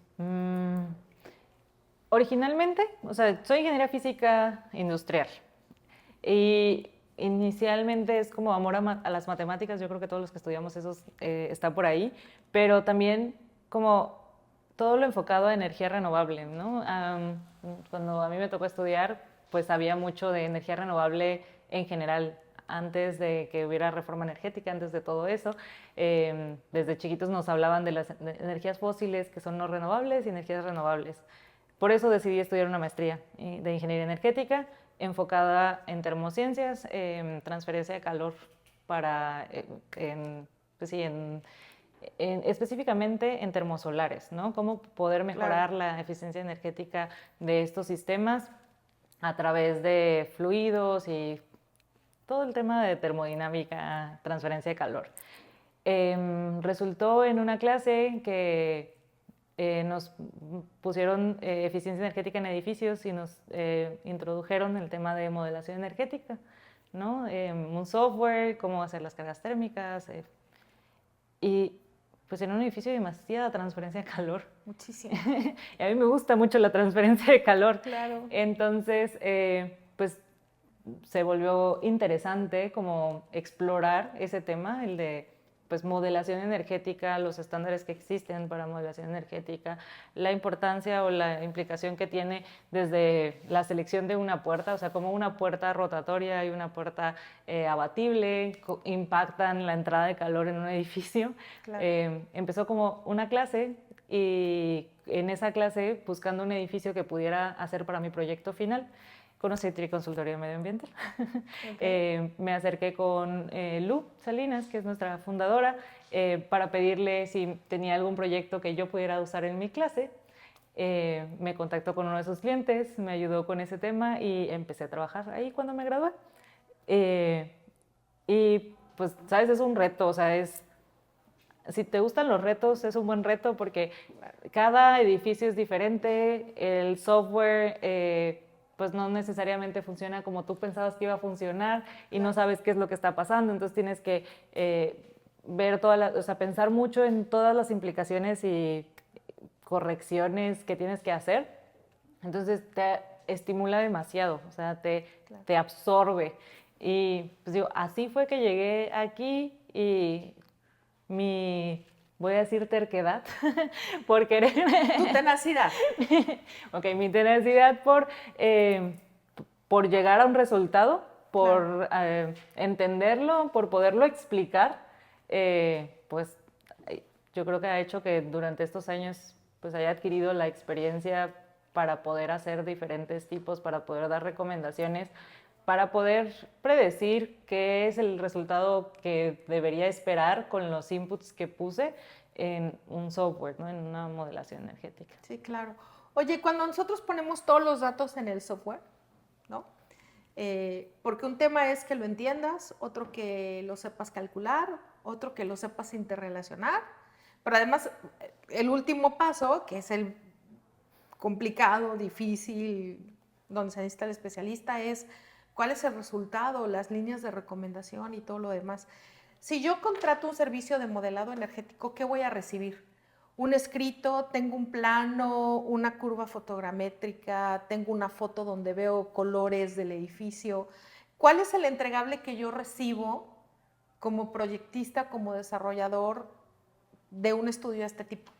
Originalmente, o sea, soy ingeniera física industrial y inicialmente es como amor a las matemáticas, yo creo que todos los que estudiamos eso está por ahí, pero también como todo lo enfocado a energía renovable, ¿no? Cuando a mí me tocó estudiar, pues había mucho de energía renovable en general, antes de que hubiera reforma energética, antes de todo eso. Desde chiquitos nos hablaban de las energías fósiles que son no renovables y energías renovables. Por eso decidí estudiar una maestría de ingeniería energética enfocada en termociencias, transferencia de calor para, específicamente en termosolares, ¿no? Cómo poder mejorar claro, la eficiencia energética de estos sistemas a través de fluidos y todo el tema de termodinámica, transferencia de calor. Resultó en una clase que nos pusieron eficiencia energética en edificios y nos introdujeron el tema de modelación energética, ¿no? Un software, cómo hacer las cargas térmicas. Y pues en un edificio hay demasiada transferencia de calor. Muchísimo. Y a mí me gusta mucho la transferencia de calor. Claro. Entonces, pues se volvió interesante como explorar ese tema, el de pues modelación energética, los estándares que existen para modelación energética, la importancia o la implicación que tiene desde la selección de una puerta, o sea, como una puerta rotatoria y una puerta abatible impactan la entrada de calor en un edificio. Claro. Empezó como una clase y en esa clase buscando un edificio que pudiera hacer para mi proyecto final. Conocí Triconsultoría Medioambiental. Okay. Me acerqué con Lu Salinas, que es nuestra fundadora, para pedirle si tenía algún proyecto que yo pudiera usar en mi clase. Me contactó con uno de sus clientes, me ayudó con ese tema y empecé a trabajar ahí cuando me gradué. Y pues, ¿sabes? Es un reto, o sea, si te gustan los retos, es un buen reto porque cada edificio es diferente, el software pues no necesariamente funciona como tú pensabas que iba a funcionar y no sabes qué es lo que está pasando, entonces tienes que ver o sea, pensar mucho en todas las implicaciones y correcciones que tienes que hacer, entonces te estimula demasiado, o sea, te absorbe. Y pues digo, así fue que llegué aquí y voy a decir terquedad, por querer... Tu tenacidad. Ok, mi tenacidad por llegar a un resultado, por entenderlo, por poderlo explicar, pues yo creo que ha hecho que durante estos años pues haya adquirido la experiencia para poder hacer diferentes tipos, para poder dar recomendaciones, para poder predecir qué es el resultado que debería esperar con los inputs que puse en un software, ¿no? En una modelación energética. Sí, claro. Oye, cuando nosotros ponemos todos los datos en el software, ¿no? Porque un tema es que lo entiendas, otro que lo sepas calcular, otro que lo sepas interrelacionar, pero además el último paso, que es el complicado, difícil, donde se necesita el especialista, es cuál es el resultado, las líneas de recomendación y todo lo demás. Si yo contrato un servicio de modelado energético, ¿qué voy a recibir? Un escrito, tengo un plano, una curva fotogramétrica, tengo una foto donde veo colores del edificio. ¿Cuál es el entregable que yo recibo como proyectista, como desarrollador de un estudio de este tipo?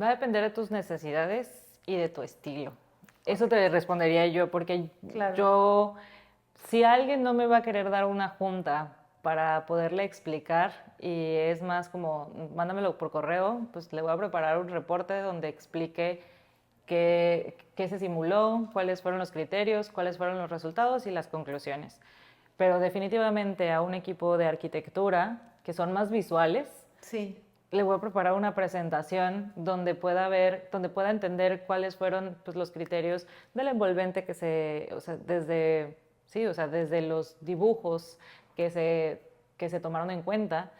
Va a depender de tus necesidades y de tu estilo. Eso te respondería yo, porque yo, si alguien no me va a querer dar una junta para poderle explicar y es más como, mándamelo por correo, pues le voy a preparar un reporte donde explique qué se simuló, cuáles fueron los criterios, cuáles fueron los resultados y las conclusiones. Pero definitivamente a un equipo de arquitectura, que son más visuales, sí, le voy a preparar una presentación donde pueda entender cuáles fueron pues, los criterios del envolvente o sea, desde los dibujos que se tomaron en cuenta.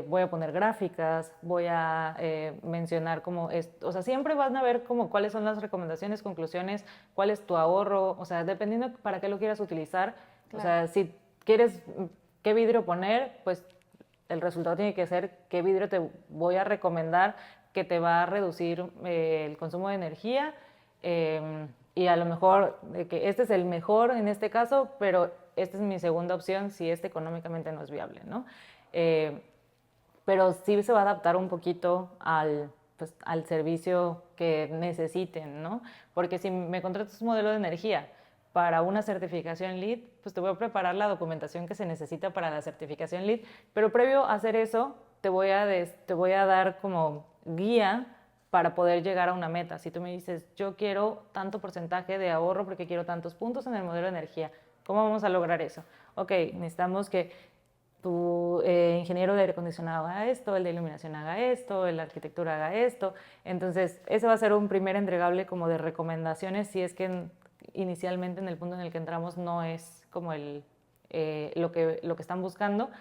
Voy a poner gráficas, voy a mencionar o sea, siempre van a ver como cuáles son las recomendaciones, conclusiones, cuál es tu ahorro, o sea, dependiendo para qué lo quieras utilizar. Claro. O sea, si quieres qué vidrio poner, pues el resultado tiene que ser qué vidrio te voy a recomendar que te va a reducir el consumo de energía y a lo mejor que este es el mejor en este caso, pero esta es mi segunda opción si este económicamente no es viable, ¿no? Pero sí se va a adaptar un poquito al servicio que necesiten, ¿no? Porque si me contratas un modelo de energía para una certificación LEED, pues te voy a preparar la documentación que se necesita para la certificación LEED, pero previo a hacer eso, te voy a dar como guía para poder llegar a una meta. Si tú me dices, yo quiero tanto porcentaje de ahorro porque quiero tantos puntos en el modelo de energía, ¿cómo vamos a lograr eso? Ok, necesitamos que tu ingeniero de aire acondicionado haga esto, el de iluminación haga esto, el de arquitectura haga esto. Entonces, ese va a ser un primer entregable como de recomendaciones si es que inicialmente en el punto en el que entramos no es como lo que están buscando,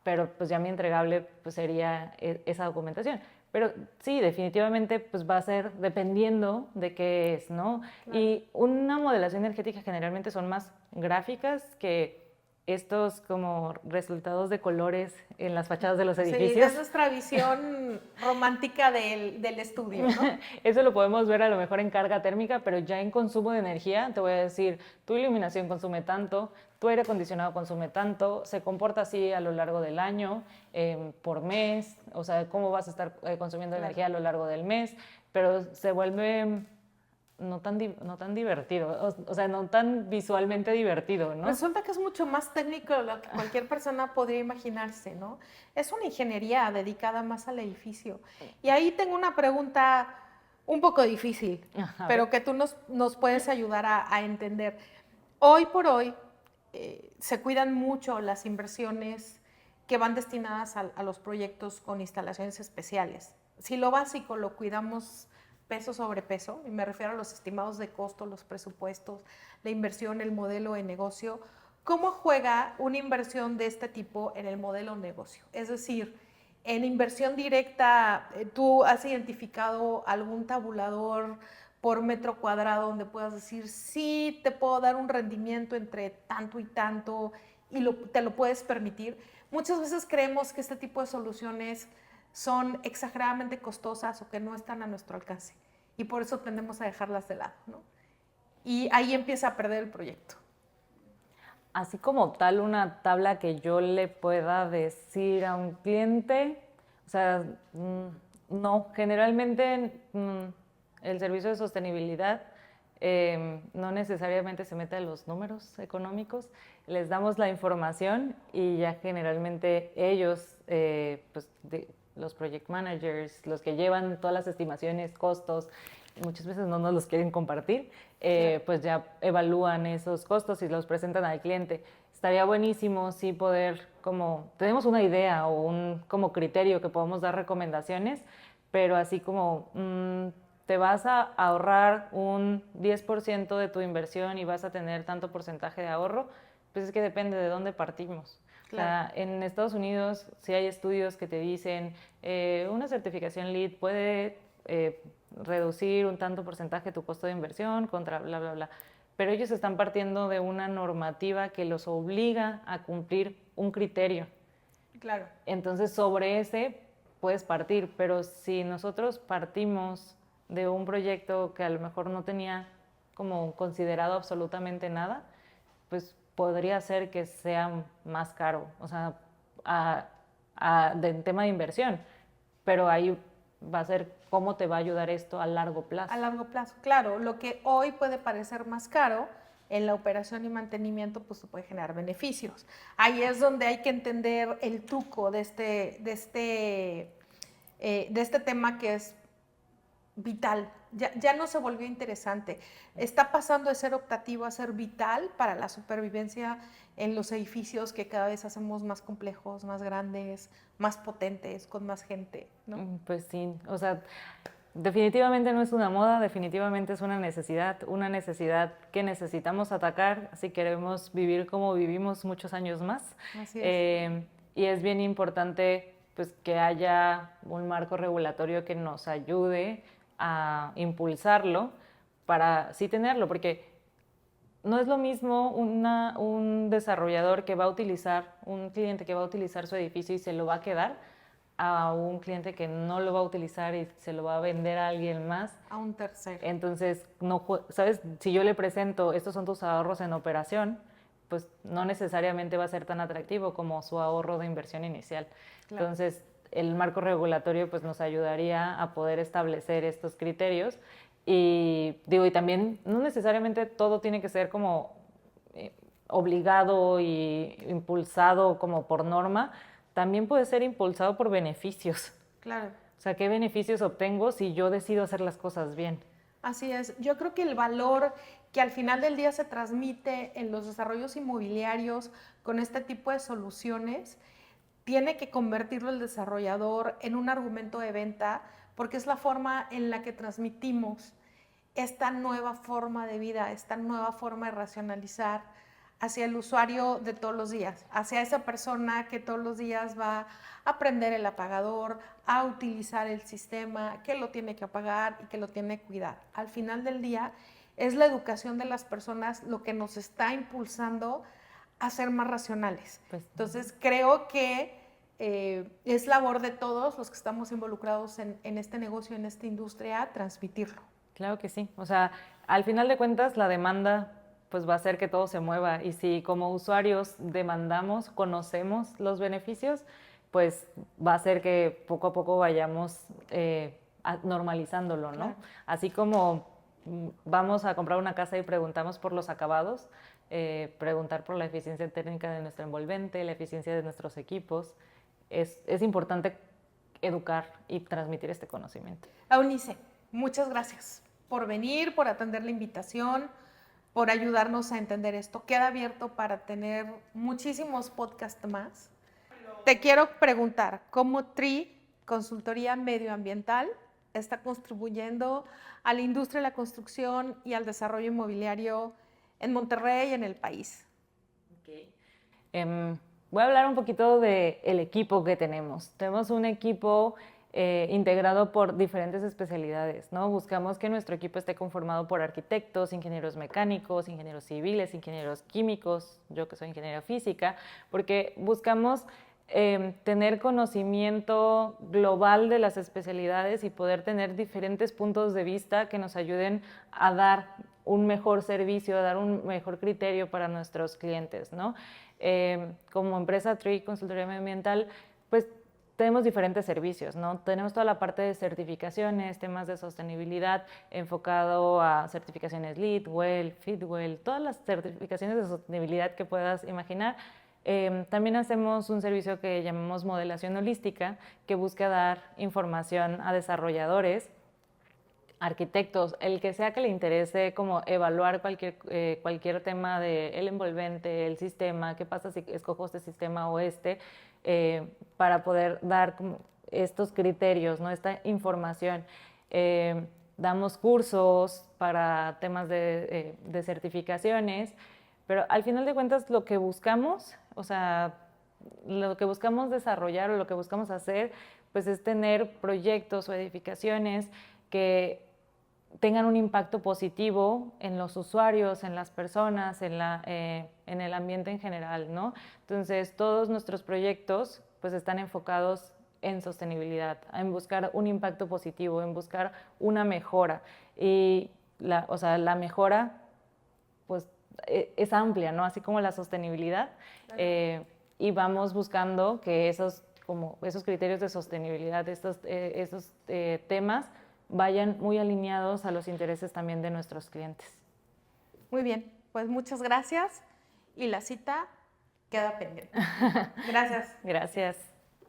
pero pues ya mi entregable pues sería esa documentación. Pero sí, definitivamente pues va a ser dependiendo de qué es, ¿no? Claro. Y una modelación energética generalmente son más gráficas que estos como resultados de colores en las fachadas de los Sí, edificios. es nuestra visión romántica del estudio, ¿no? Eso lo podemos ver a lo mejor en carga térmica, pero ya en consumo de energía te voy a decir, tu iluminación consume tanto, tu aire acondicionado consume tanto, se comporta así a lo largo del año, por mes, o sea, cómo vas a estar consumiendo energía a lo largo del mes, pero se vuelve no tan divertido, o sea, no tan visualmente divertido, ¿no? Resulta que es mucho más técnico de lo que cualquier persona podría imaginarse, ¿no? Es una ingeniería dedicada más al edificio. Y ahí tengo una pregunta un poco difícil, pero que tú nos puedes ayudar a entender. Hoy por hoy se cuidan mucho las inversiones que van destinadas a los proyectos con instalaciones especiales. Si lo básico lo cuidamos peso sobre peso, y me refiero a los estimados de costo, los presupuestos, la inversión, el modelo de negocio, ¿cómo juega una inversión de este tipo en el modelo de negocio? Es decir, en inversión directa, ¿tú has identificado algún tabulador por metro cuadrado donde puedas decir, sí, te puedo dar un rendimiento entre tanto y tanto y te lo puedes permitir? Muchas veces creemos que este tipo de soluciones son exageradamente costosas o que no están a nuestro alcance y por eso tendemos a dejarlas de lado, ¿no? Y ahí empieza a perder el proyecto. Así como tal una tabla que yo le pueda decir a un cliente, o sea, no, generalmente el servicio de sostenibilidad no necesariamente se mete a los números económicos, les damos la información y ya generalmente ellos, pues los project managers, los que llevan todas las estimaciones, costos, muchas veces no nos los quieren compartir, pues ya evalúan esos costos y los presentan al cliente. Estaría buenísimo sí poder, como, tenemos una idea o un como criterio que podemos dar recomendaciones, pero así como te vas a ahorrar un 10% de tu inversión y vas a tener tanto porcentaje de ahorro, pues es que depende de dónde partimos. Claro. O sea, en Estados Unidos sí hay estudios que te dicen una certificación LEED puede reducir un tanto porcentaje tu costo de inversión contra bla, bla, bla. Pero ellos están partiendo de una normativa que los obliga a cumplir un criterio. Claro. Entonces, sobre ese puedes partir, pero si nosotros partimos de un proyecto que a lo mejor no tenía como considerado absolutamente nada, pues podría ser que sea más caro, o sea, de tema de inversión, pero ahí va a ser cómo te va a ayudar esto a largo plazo. A largo plazo, claro. Lo que hoy puede parecer más caro, en la operación y mantenimiento, pues se puede generar beneficios. Ahí es donde hay que entender el truco de este tema que es vital. Ya no se volvió interesante. Está pasando de ser optativo a ser vital para la supervivencia en los edificios que cada vez hacemos más complejos, más grandes, más potentes, con más gente, ¿no? Pues sí, o sea, definitivamente no es una moda, definitivamente es una necesidad que necesitamos atacar si queremos vivir como vivimos muchos años más. Así es. Y es bien importante pues, que haya un marco regulatorio que nos ayude a impulsarlo para sí tenerlo, porque no es lo mismo un desarrollador que va a utilizar, un cliente que va a utilizar su edificio y se lo va a quedar, a un cliente que no lo va a utilizar y se lo va a vender a alguien más. A un tercero. Entonces, no, ¿sabes? Si yo le presento, estos son tus ahorros en operación, pues no necesariamente va a ser tan atractivo como su ahorro de inversión inicial. Claro. Entonces, el marco regulatorio pues, nos ayudaría a poder establecer estos criterios y digo, y también no necesariamente todo tiene que ser como obligado y impulsado como por norma, también puede ser impulsado por beneficios. Claro. O sea, ¿qué beneficios obtengo si yo decido hacer las cosas bien? Así es. Yo creo que el valor que al final del día se transmite en los desarrollos inmobiliarios con este tipo de soluciones tiene que convertirlo el desarrollador en un argumento de venta porque es la forma en la que transmitimos esta nueva forma de vida, esta nueva forma de racionalizar hacia el usuario de todos los días, hacia esa persona que todos los días va a prender el apagador, a utilizar el sistema, que lo tiene que apagar y que lo tiene que cuidar. Al final del día es la educación de las personas lo que nos está impulsando a ser más racionales. Entonces creo que es labor de todos los que estamos involucrados en este negocio, en esta industria, transmitirlo. Claro que sí. O sea, al final de cuentas, la demanda pues va a hacer que todo se mueva. Y si como usuarios demandamos, conocemos los beneficios, pues va a hacer que poco a poco vayamos normalizándolo, ¿no? Claro. Así como vamos a comprar una casa y preguntamos por los acabados, preguntar por la eficiencia técnica de nuestro envolvente, la eficiencia de nuestros equipos. Es importante educar y transmitir este conocimiento. Eunice, muchas gracias por venir, por atender la invitación, por ayudarnos a entender esto. Queda abierto para tener muchísimos podcasts más. Te quiero preguntar, ¿cómo TRI, Consultoría Medioambiental, está contribuyendo a la industria de la construcción y al desarrollo inmobiliario en Monterrey y en el país? Okay. Voy a hablar un poquito del equipo que tenemos. Tenemos un equipo integrado por diferentes especialidades, ¿no? Buscamos que nuestro equipo esté conformado por arquitectos, ingenieros mecánicos, ingenieros civiles, ingenieros químicos, yo que soy ingeniera física, porque buscamos tener conocimiento global de las especialidades y poder tener diferentes puntos de vista que nos ayuden a dar un mejor servicio, a dar un mejor criterio para nuestros clientes, ¿no? Como empresa TRI Consultoría Medioambiental, pues tenemos diferentes servicios, ¿no? Tenemos toda la parte de certificaciones, temas de sostenibilidad enfocado a certificaciones LEED, WELL, Fitwel, todas las certificaciones de sostenibilidad que puedas imaginar. También hacemos un servicio que llamamos modelación holística, que busca dar información a desarrolladores, arquitectos, el que sea que le interese como evaluar cualquier tema del envolvente, el sistema, qué pasa si escojo este sistema o para poder dar como estos criterios, ¿no? Esta información. Damos cursos para temas de certificaciones, pero al final de cuentas lo que buscamos, o sea, lo que buscamos desarrollar o lo que buscamos hacer, pues es tener proyectos o edificaciones que tengan un impacto positivo en los usuarios, en las personas, en el ambiente en general, ¿no? Entonces, todos nuestros proyectos pues están enfocados en sostenibilidad, en buscar un impacto positivo, en buscar una mejora. Y la mejora pues es amplia, ¿no? Así como la sostenibilidad. Claro. Y vamos buscando que esos criterios de sostenibilidad, esos temas, vayan muy alineados a los intereses también de nuestros clientes. Muy bien, pues muchas gracias y la cita queda pendiente. Gracias. Gracias.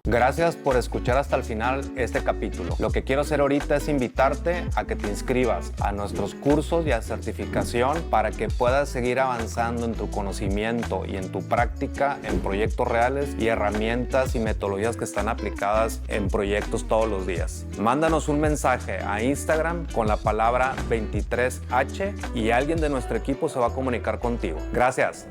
Gracias por escuchar hasta el final este capítulo. Lo que quiero hacer ahorita es invitarte a que te inscribas a nuestros cursos y a certificación para que puedas seguir avanzando en tu conocimiento y en tu práctica en proyectos reales y herramientas y metodologías que están aplicadas en proyectos todos los días. Mándanos un mensaje a Instagram con la palabra 23H y alguien de nuestro equipo se va a comunicar contigo. Gracias.